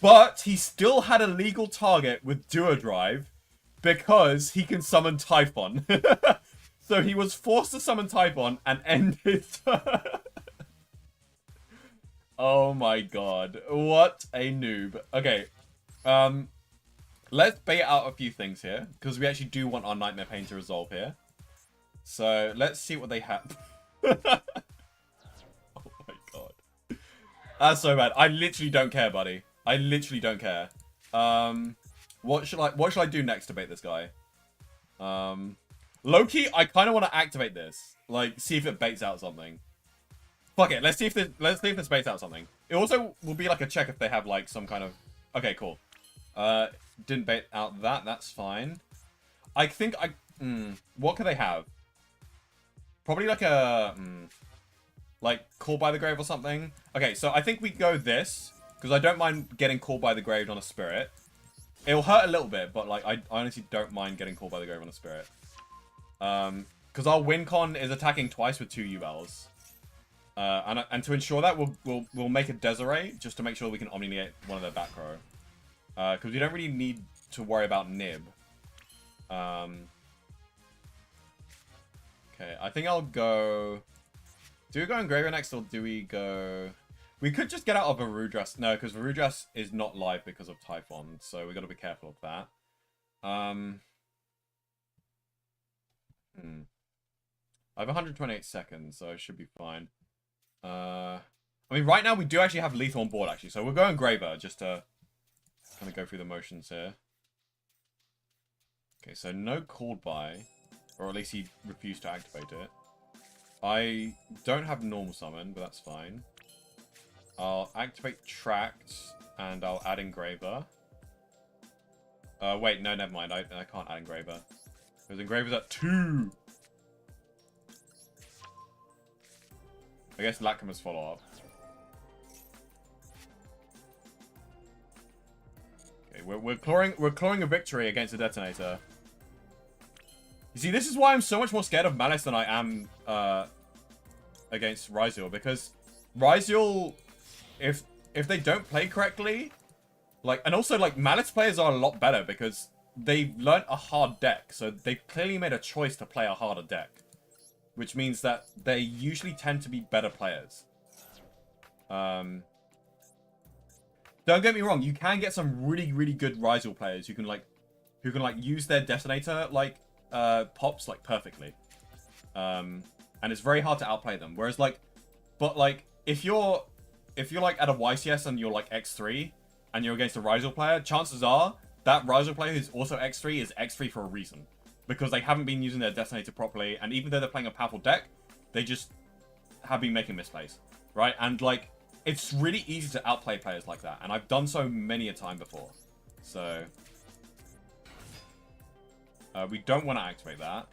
[SPEAKER 2] But he still had a legal target with Duo Drive because he can summon Typhon. So he was forced to summon Typhon and end his turn. Oh my god. What a noob. Okay. Let's bait out a few things here, because we actually do want our Nightmare Pain to resolve here. So, let's see what they have. Oh my god. That's so bad. I literally don't care, buddy. I literally don't care. What should I do next to bait this guy? Low-key, I kind of want to activate this. Like, see if it baits out something. Fuck it. Let's see if this baits out something. It also will be like a check if they have like some kind of... Okay, cool. Didn't bait out that. That's fine. I think I... what could they have? Probably like a... like, Call by the Grave or something. Okay, so I think we go this. Because I don't mind getting Called by the Grave on a Spirit. It'll hurt a little bit, but like, I honestly don't mind getting Called by the Grave on a Spirit. Because our win con is attacking twice with 2 Yubels. And to ensure that, we'll make a Desiree, just to make sure we can Omni-Negate one of their back row. Because we don't really need to worry about Nib. Okay, I think I'll go... Do we go Engraver next, or do we go... We could just get out of Varudras. No, because Varudras is not live because of Typhon, so we got to be careful of that. I have 128 seconds, so I should be fine. I mean, right now we do actually have lethal on board, actually, so we'll go Engraver just to kind of go through the motions here. Okay, so no called by, or at least he refused to activate it. I don't have normal summon, but that's fine. I'll activate Tract, and I'll add Engraver. Wait, no, never mind. I can't add Engraver. Because Engraver's at 2. I guess Lacrima's follow-up. Okay, we're clawing a victory against a Detonator. You see, this is why I'm so much more scared of Malice than I am against Ryziel, because Ryziel, if they don't play correctly, like, and also like Malice players are a lot better because they've learnt a hard deck, so they've clearly made a choice to play a harder deck, which means that they usually tend to be better players. Don't get me wrong, you can get some really, really good Ryziel players who can use their Detonator pops like perfectly. And it's very hard to outplay them. Whereas like, but like if you're like at a YCS and you're like X3 and you're against a Ryziel player, chances are that Ryziel player who's also X3 is X3 for a reason. Because they haven't been using their Detonator properly, and even though they're playing a powerful deck, they just have been making misplays, right? And like, it's really easy to outplay players like that, and I've done so many a time before. So we don't want to activate that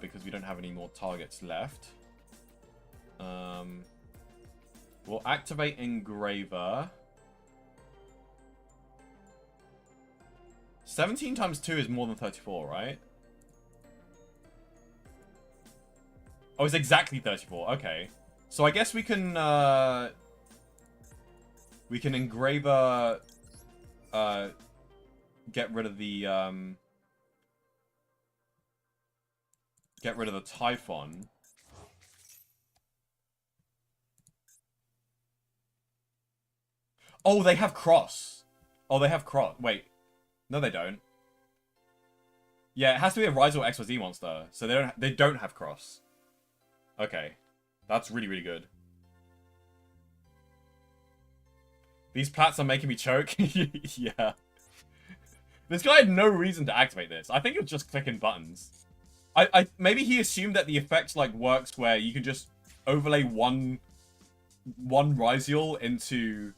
[SPEAKER 2] because we don't have any more targets left. We'll activate Engraver. 17 times 2 is more than 34, right? Oh, it's exactly 34. Okay. So I guess we can Engraver get rid of the get rid of the Typhon. Oh, they have Cross. Oh, they have Cross. Wait. No, they don't. Yeah, it has to be a Rise or XYZ monster. So they don't have Cross. Okay. That's really, really good. These plats are making me choke. Yeah. This guy had no reason to activate this. I think it was just clicking buttons. Maybe he assumed that the effect like works where you can just overlay one Ryziel into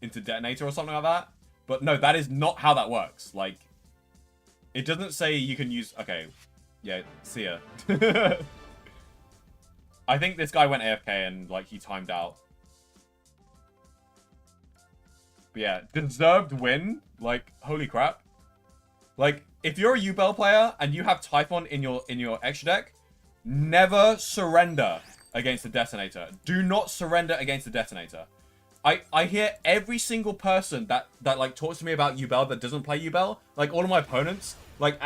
[SPEAKER 2] Detonator or something like that. But no, that is not how that works. Like, it doesn't say you can use... Okay. Yeah, see ya. I think this guy went AFK and, like, he timed out. But yeah, deserved win. Like, holy crap. Like, if you're a Yubel player and you have Typhon in your extra deck, never surrender against the Detonator. Do not surrender against the Detonator. I hear every single person that like talks to me about Yubel that doesn't play Yubel, like all of my opponents, like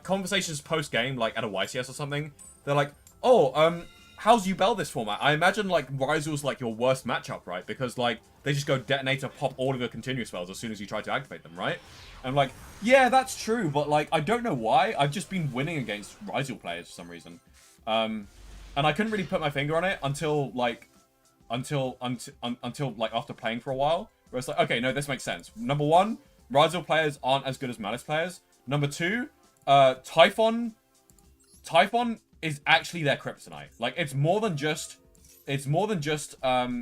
[SPEAKER 2] conversations post game, like at a YCS or something, they're like, oh, how's Yubel this format? I imagine like Ryzel's like your worst matchup, right? Because like they just go Detonator, pop all of your continuous spells as soon as you try to activate them, right? And I'm like, yeah, that's true, but like I don't know why. I've just been winning against Ryzel players for some reason, and I couldn't really put my finger on it until like after playing for a while, where it's like, okay, no, this makes sense. Number one, Ryzel players aren't as good as Malice players. Number two, Typhon is actually their kryptonite. Like, it's more than just a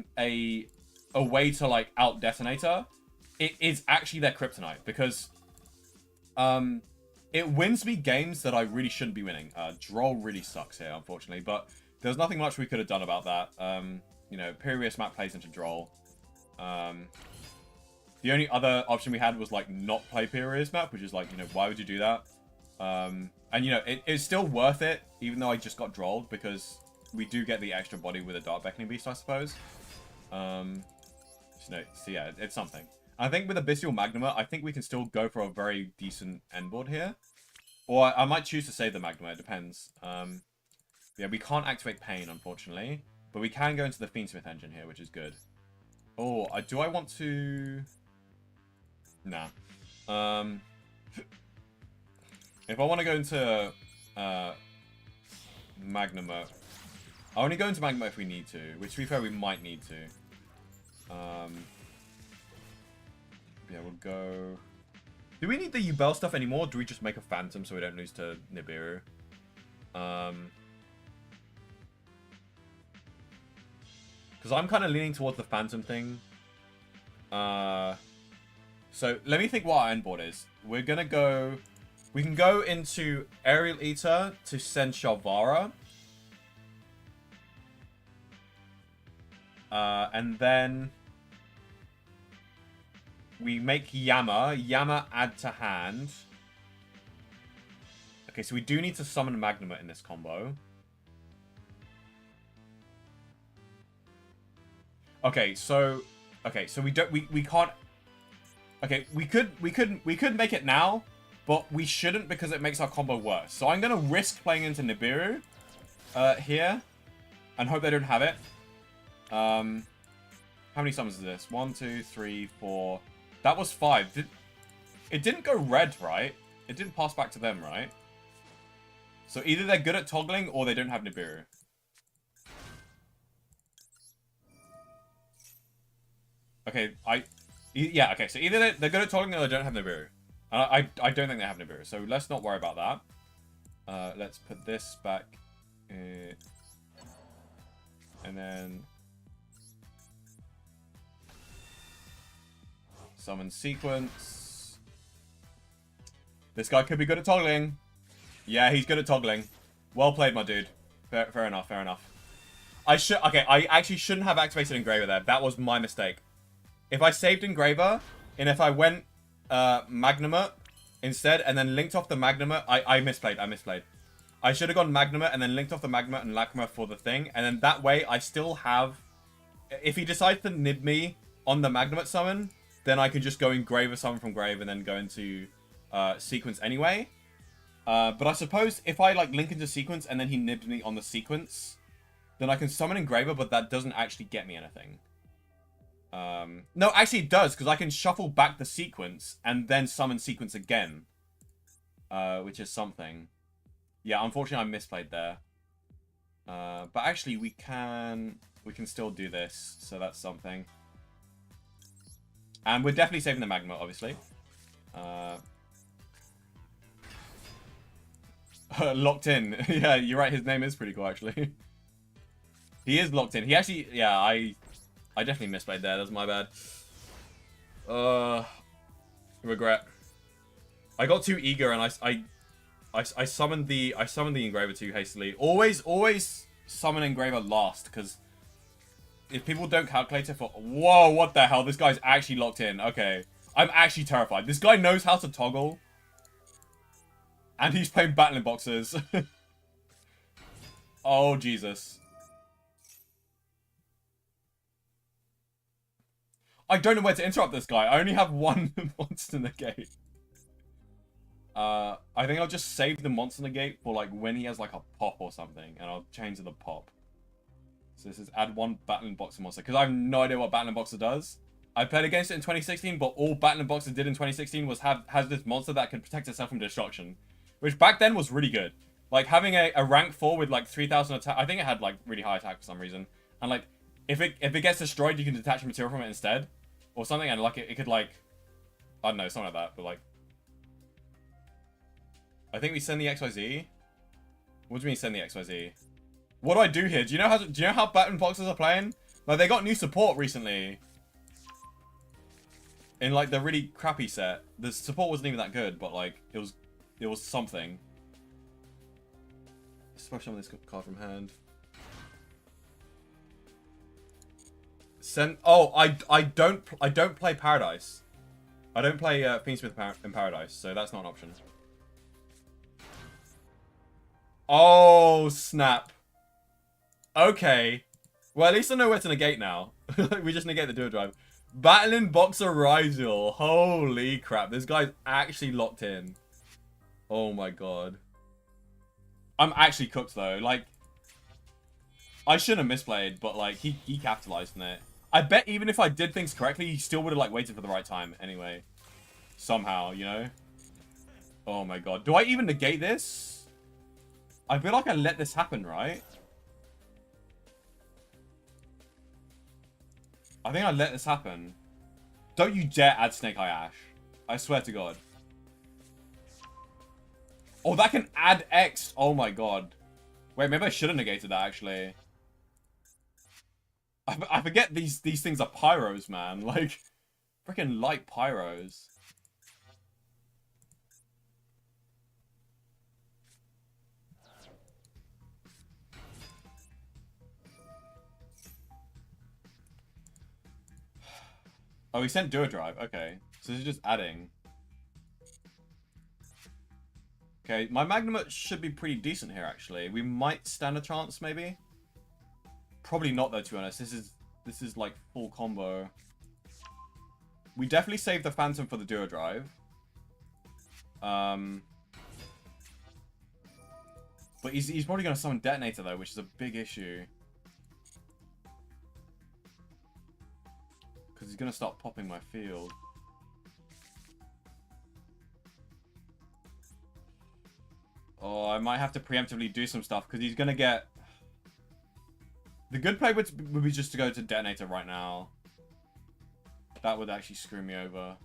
[SPEAKER 2] way to like out Detonator. It is actually their kryptonite because it wins me games that I really shouldn't be winning. Droll really sucks here, unfortunately, but there's nothing much we could have done about that. You know, Pirius map plays into Droll. The only other option we had was, like, not play Pirius map, which is, like, you know, why would you do that? And, you know, it's still worth it, even though I just got Drolled, because we do get the extra body with a Dark Beckoning Beast, I suppose. So yeah, it's something. I think with Abyssal Magnuma, I think we can still go for a very decent end board here. Or I might choose to save the Magnuma, it depends. Yeah, we can't activate Pain, unfortunately. But we can go into the Fiendsmith engine here, which is good. Oh, do I want to... Nah. If I want to go into Magma mode, I only go into Magma mode if we need to, which to be fair, we might need to. Yeah, we'll go... Do we need the Yubel stuff anymore? Or do we just make a Phantom so we don't lose to Nibiru? Because I'm kind of leaning towards the Phantom thing. So let me think what our end board is. We're going to go... We can go into Aerial Eater to send Shalvara. And then... We make Yama. Yama add to hand. Okay, so we do need to summon Magnuma in this combo. Okay, so we can't. Okay, we could make it now, but we shouldn't because it makes our combo worse. So I'm gonna risk playing into Nibiru here and hope they don't have it. How many summons is this? 1, 2, 3, 4. That was 5. It didn't go red, right? It didn't pass back to them, right? So either they're good at toggling or they don't have Nibiru. Okay, yeah, okay, so either they're good at toggling or they don't have Nibiru. I don't think they have Nibiru, so let's not worry about that. Let's put this back. And then... Summon sequence. This guy could be good at toggling. Yeah, he's good at toggling. Well played, my dude. Fair enough, fair enough. Okay, I actually shouldn't have activated Engraver there. That was my mistake. If I saved Engraver, and if I went Magnuma instead, and then linked off the Magnuma, I misplayed. I should have gone Magnuma, and then linked off the Magnuma and Lacrima for the thing, and then that way I still have... If he decides to nib me on the Magnuma summon, then I can just go Engraver summon from Grave, and then go into sequence anyway. But I suppose if I like link into sequence and then he nibs me on the sequence, then I can summon Engraver, but that doesn't actually get me anything. No, actually it does, because I can shuffle back the sequence and then summon sequence again. Which is something. Yeah, unfortunately I misplayed there. But actually we can still do this, so that's something. And we're definitely saving the magma, obviously. Locked in. Yeah, you're right, his name is pretty cool, actually. He is locked in. He actually, yeah, I definitely misplayed there. That's my bad. Regret. I got too eager and I summoned the Engraver too hastily. Always summon Engraver last, because if people don't calculate it for... Whoa, what the hell? This guy's actually locked in. Okay. I'm actually terrified. This guy knows how to toggle. And he's playing battling boxes. Oh, Jesus. I don't know where to interrupt this guy. I only have one monster negate. I think I'll just save the monster negate for like when he has like a pop or something. And I'll change to the pop. So this is add one battling boxer monster. Because I have no idea what battling boxer does. I played against it in 2016, but all battling boxer did in 2016 was has this monster that can protect itself from destruction. Which back then was really good. Like having a rank 4 with like 3,000 attack. I think it had like really high attack for some reason. And like if it gets destroyed, you can detach material from it instead. Or something, and like it could like, I don't know, something like that, but like, I think we send the XYZ. What do you mean send the XYZ? What do I do here? Do you know how battling boxers are playing? Like they got new support recently. In like the really crappy set, the support wasn't even that good, but like it was something. Especially on this card from hand. Oh, I don't play Paradise. I don't play Fiendsmith in Paradise, so that's not an option. Oh, snap. Okay. Well, at least I know where to negate now. We just negate the dual drive. Battling Boxer Rigel. Holy crap. This guy's actually locked in. Oh my god. I'm actually cooked though. Like, I shouldn't have misplayed, but like, he capitalized on it. I bet even if I did things correctly, he still would have like waited for the right time anyway. Somehow, you know? Oh my god. Do I even negate this? I feel like I let this happen, right? I think I let this happen. Don't you dare add Snake Eye Ash. I swear to god. Oh, that can add X. Oh my god. Wait, maybe I should have negated that actually. I forget these things are pyros, man. Like, freaking light pyros. Oh, he sent Dual Drive. Okay. So this is just adding. Okay, my Magnum should be pretty decent here, actually. We might stand a chance, maybe. Probably not, though, to be honest. This is like full combo. We definitely saved the Phantom for the Duo Drive. But he's probably going to summon Detonator, though, which is a big issue. Because he's going to start popping my field. Oh, I might have to preemptively do some stuff, because he's going to get... The good play would be just to go to Detonator right now. That would actually screw me over.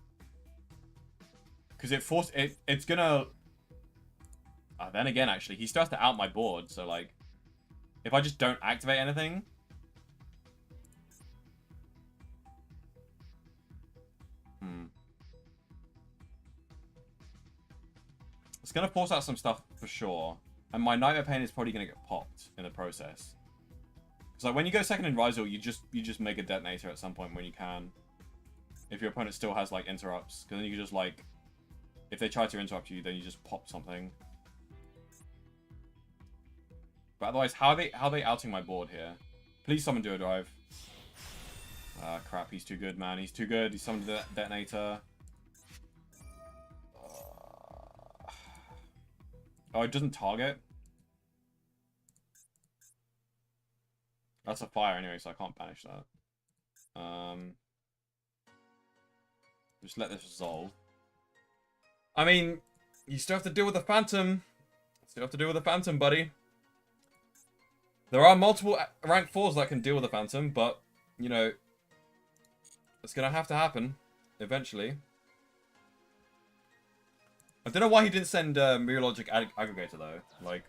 [SPEAKER 2] Because it's gonna... then again, actually, he starts to out my board, so like... If I just don't activate anything... It's gonna force out some stuff for sure. And my Nightmare Pain is probably gonna get popped in the process. So like when you go second in Rizal, you just make a Detonator at some point when you can. If your opponent still has like interrupts, because then you can just like, if they try to interrupt you, then you just pop something. But otherwise, how are they outing my board here? Please summon Duo Drive. Ah, crap, he's too good, man. He's too good. He summoned the Detonator. Oh, it doesn't target? That's a fire anyway, so I can't banish that. Just let this resolve. I mean, you still have to deal with the Phantom. Still have to deal with the Phantom, buddy. There are multiple rank 4s that can deal with the Phantom, but, you know, it's gonna have to happen eventually. I don't know why he didn't send Mirror Aggregator, though. Like...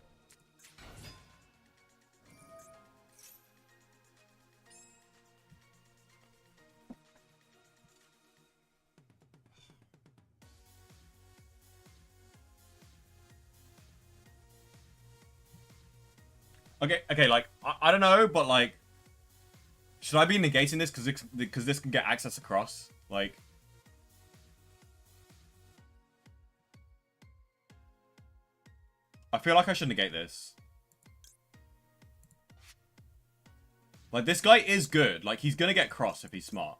[SPEAKER 2] Okay, like, I don't know, but, like... Should I be negating this because this can get access across? Like... I feel like I should negate this. Like, this guy is good. Like, he's gonna get cross if he's smart.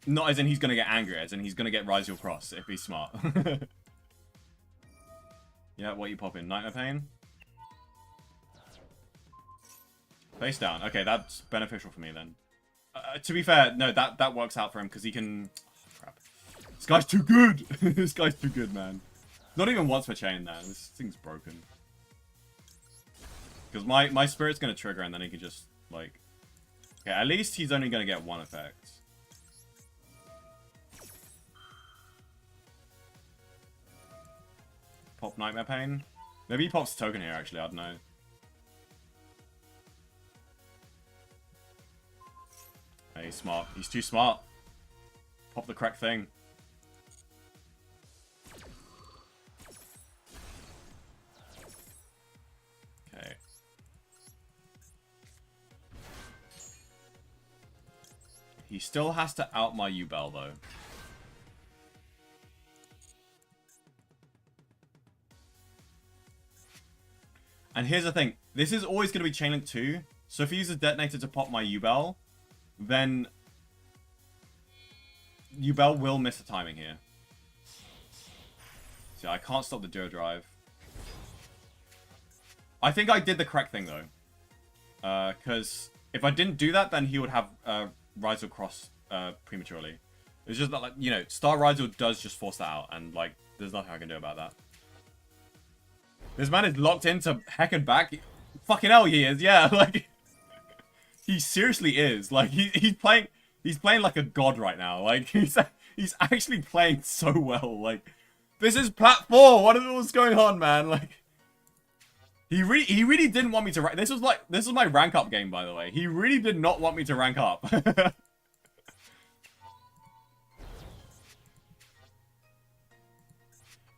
[SPEAKER 2] Not as in he's gonna get angry, as in he's gonna get Rise Your Cross if he's smart. Yeah, what you popping? Nightmare Pain? Face down. Okay, that's beneficial for me then. To be fair, no, that works out for him because he can... Oh, crap. This guy's too good! This guy's too good, man. Not even once per chain, man. This thing's broken. Because my spirit's going to trigger and then he can just, like... Okay, at least he's only going to get one effect. Pop Nightmare Pain? Maybe he pops token here, actually. I don't know. Hey, he's smart. He's too smart. Pop the correct thing. Okay. He still has to out my Yubel, though. And here's the thing. This is always going to be Chain Link 2. So if he uses Detonator to pop my Yubel, then Yubel will miss the timing here. See, I can't stop the Duo Drive. I think I did the correct thing, though. Because if I didn't do that, then he would have Rise or Cross prematurely. It's just that, like, you know, Star Rise does just force that out, and, like, there's nothing I can do about that. This man is locked into heck and back. Fucking hell, he is. Yeah, like... He seriously is. Like, he's playing like a god right now. Like, he's actually playing so well. Like, this is Plat 4. What's going on, man? Like, he really didn't want me to rank. This was my rank up game, by the way. He really did not want me to rank up.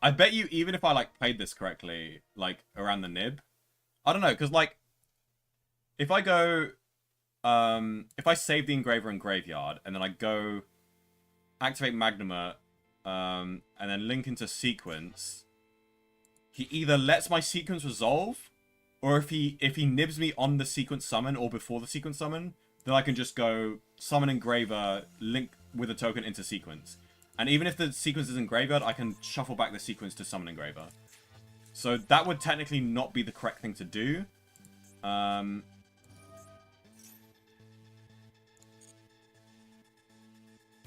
[SPEAKER 2] I bet you, even if I, like, played this correctly, like, around the nib, I don't know, because, like, if I go... if I save the Engraver in Graveyard, and then I go activate Magnuma, and then link into Sequence, he either lets my Sequence resolve, or if he nibs me on the Sequence summon, or before the Sequence summon, then I can just go summon Engraver, link with a token into Sequence. And even if the Sequence is in Graveyard, I can shuffle back the Sequence to summon Engraver. So that would technically not be the correct thing to do. I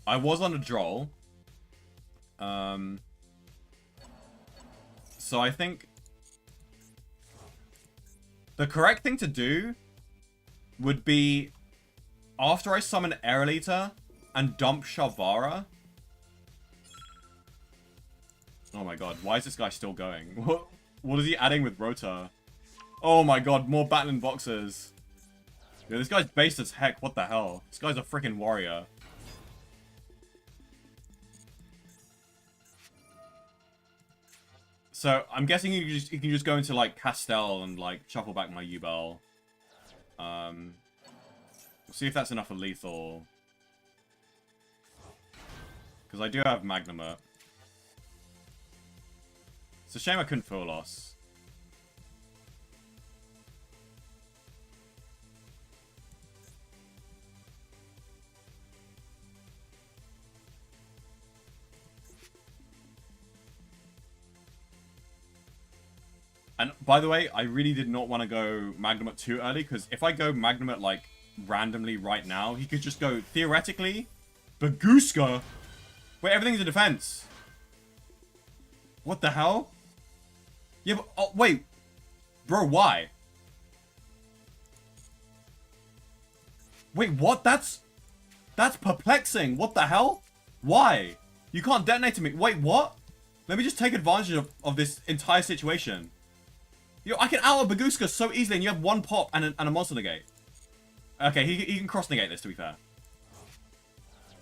[SPEAKER 2] was on a droll. So I think the correct thing to do would be after I summon Aerolita and dump Shavara. Oh my god, why is this guy still going? What is he adding with Rota? Oh my god, more battling boxers. Yeah, this guy's based as heck, what the hell? This guy's a freaking warrior. So, I'm guessing you can just go into, like, Castel and, like, shuffle back my Yubel. See if that's enough for lethal. Because I do have Magnuma. It's a shame I couldn't Full Loss.
[SPEAKER 1] And by the way, I really did not want to go Magnum too early, because if I go Magnum like randomly right now, he could just go, theoretically, Baguska. Wait, everything's in defense. What the hell? Yeah, but, oh, wait. Bro, why? Wait, what? That's perplexing. What the hell? Why? You can't detonate to me. Wait, what? Let me just take advantage of this entire situation. Yo, I can out a Baguska so easily, and you have one pop and a monster negate. Okay, he can cross negate this, to be fair.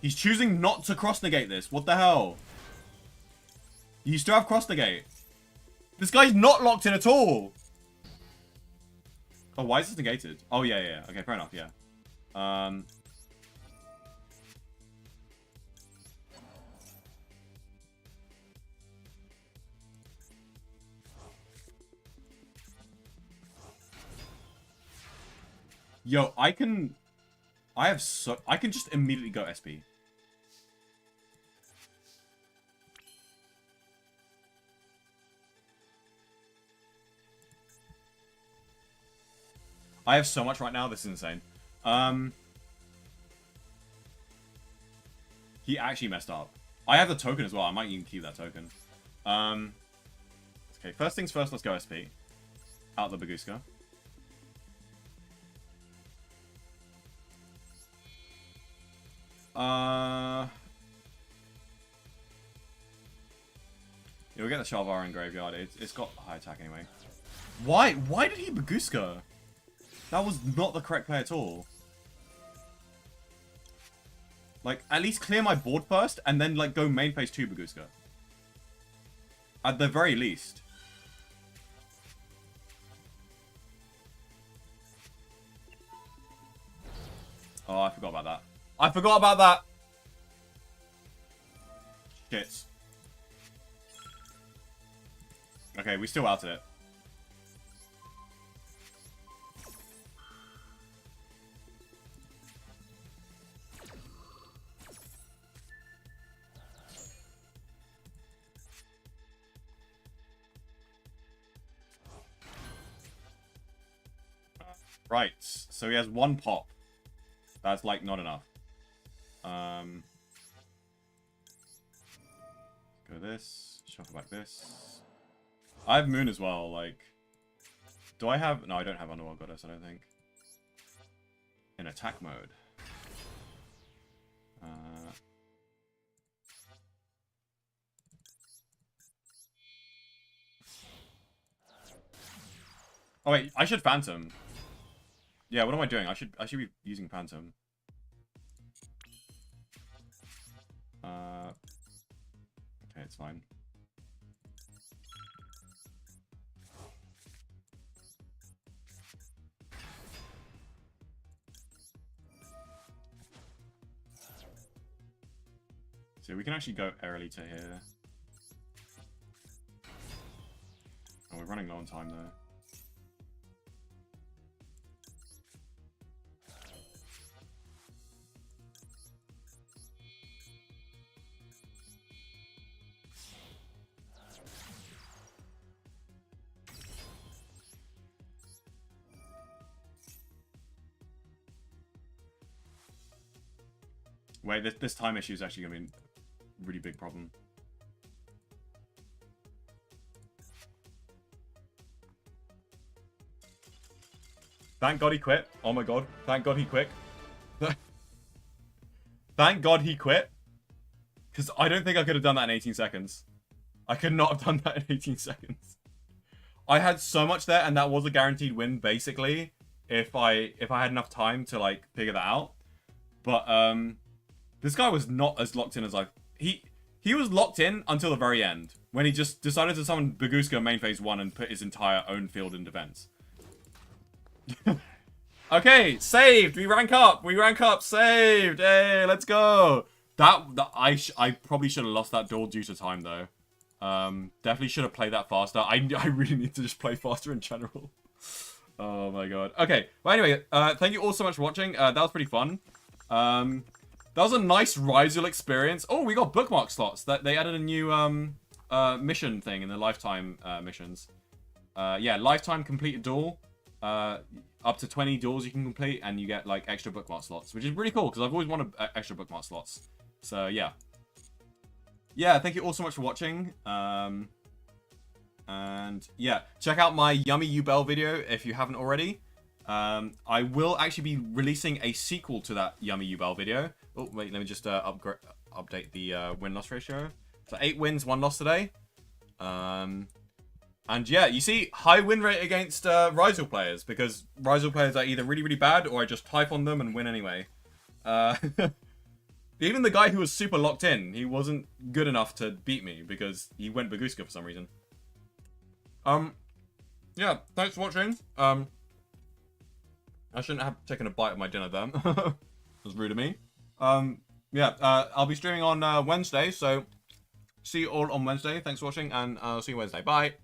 [SPEAKER 1] He's choosing not to cross negate this. What the hell? You still have cross negate. This guy's not locked in at all. Oh, why is this negated? Oh, yeah. Okay, fair enough, yeah. Yo, I can just immediately go SP. I have so much right now, this is insane. He actually messed up. I have the token as well. I might even keep that token. Okay, first things first, let's go SP. Out the Baguska. Yeah, we'll get the Shalvar in Graveyard. It's got high attack anyway. Why did he Baguska? That was not the correct play at all. Like, at least clear my board first, and then, like, go main phase 2 Baguska. At the very least. Oh, I forgot about that. I forgot about that! Shit. Okay, we still outed it. Right, so he has one pop. That's, like, not enough. Go this. Shuffle back this. I have Moon as well, like... Do I have... No, I don't have Underworld Goddess, I don't think. In attack mode. Oh wait, I should Phantom. Yeah, what am I doing? I should be using Phantom. Okay, it's fine. So we can actually go early to here. Oh, we're running low on time though. Wait, this time issue is actually going to be a really big problem. Thank God he quit. Oh my God. Thank God he quit. Thank God he quit. Because I don't think I could have done that in 18 seconds. I could not have done that in 18 seconds. I had so much there, and that was a guaranteed win, basically, if I had enough time to, like, figure that out. But, this guy was not as locked in as I... He was locked in until the very end, when he just decided to summon Baguska main phase 1 and put his entire own field in defense. Okay, saved! We rank up! We rank up! Saved! Hey, let's go! I probably should have lost that duel due to time, though. Definitely should have played that faster. I really need to just play faster in general. Oh my god. Okay, well anyway, thank you all so much for watching. That was pretty fun. That was a nice Ryzel experience. Oh, we got bookmark slots. That they added a new mission thing in the lifetime missions. Yeah, lifetime completed duel. Up to 20 duels you can complete, and you get like extra bookmark slots, which is really cool because I've always wanted extra bookmark slots. So yeah. Yeah, thank you all so much for watching. And yeah, check out my Yummy Yubel video if you haven't already. I will actually be releasing a sequel to that Yummy Yubel video. Oh, wait, let me just update the win-loss ratio. So 8 wins, 1 loss today. And yeah, you see, high win rate against Rizal players, because Rizal players are either really, really bad, or I just type on them and win anyway. Even the guy who was super locked in, he wasn't good enough to beat me, because he went Baguska for some reason. Yeah, thanks for watching. I shouldn't have taken a bite of my dinner then. That was rude of me. Yeah, I'll be streaming on Wednesday, so see you all on Wednesday. Thanks for watching, and I'll see you Wednesday. Bye!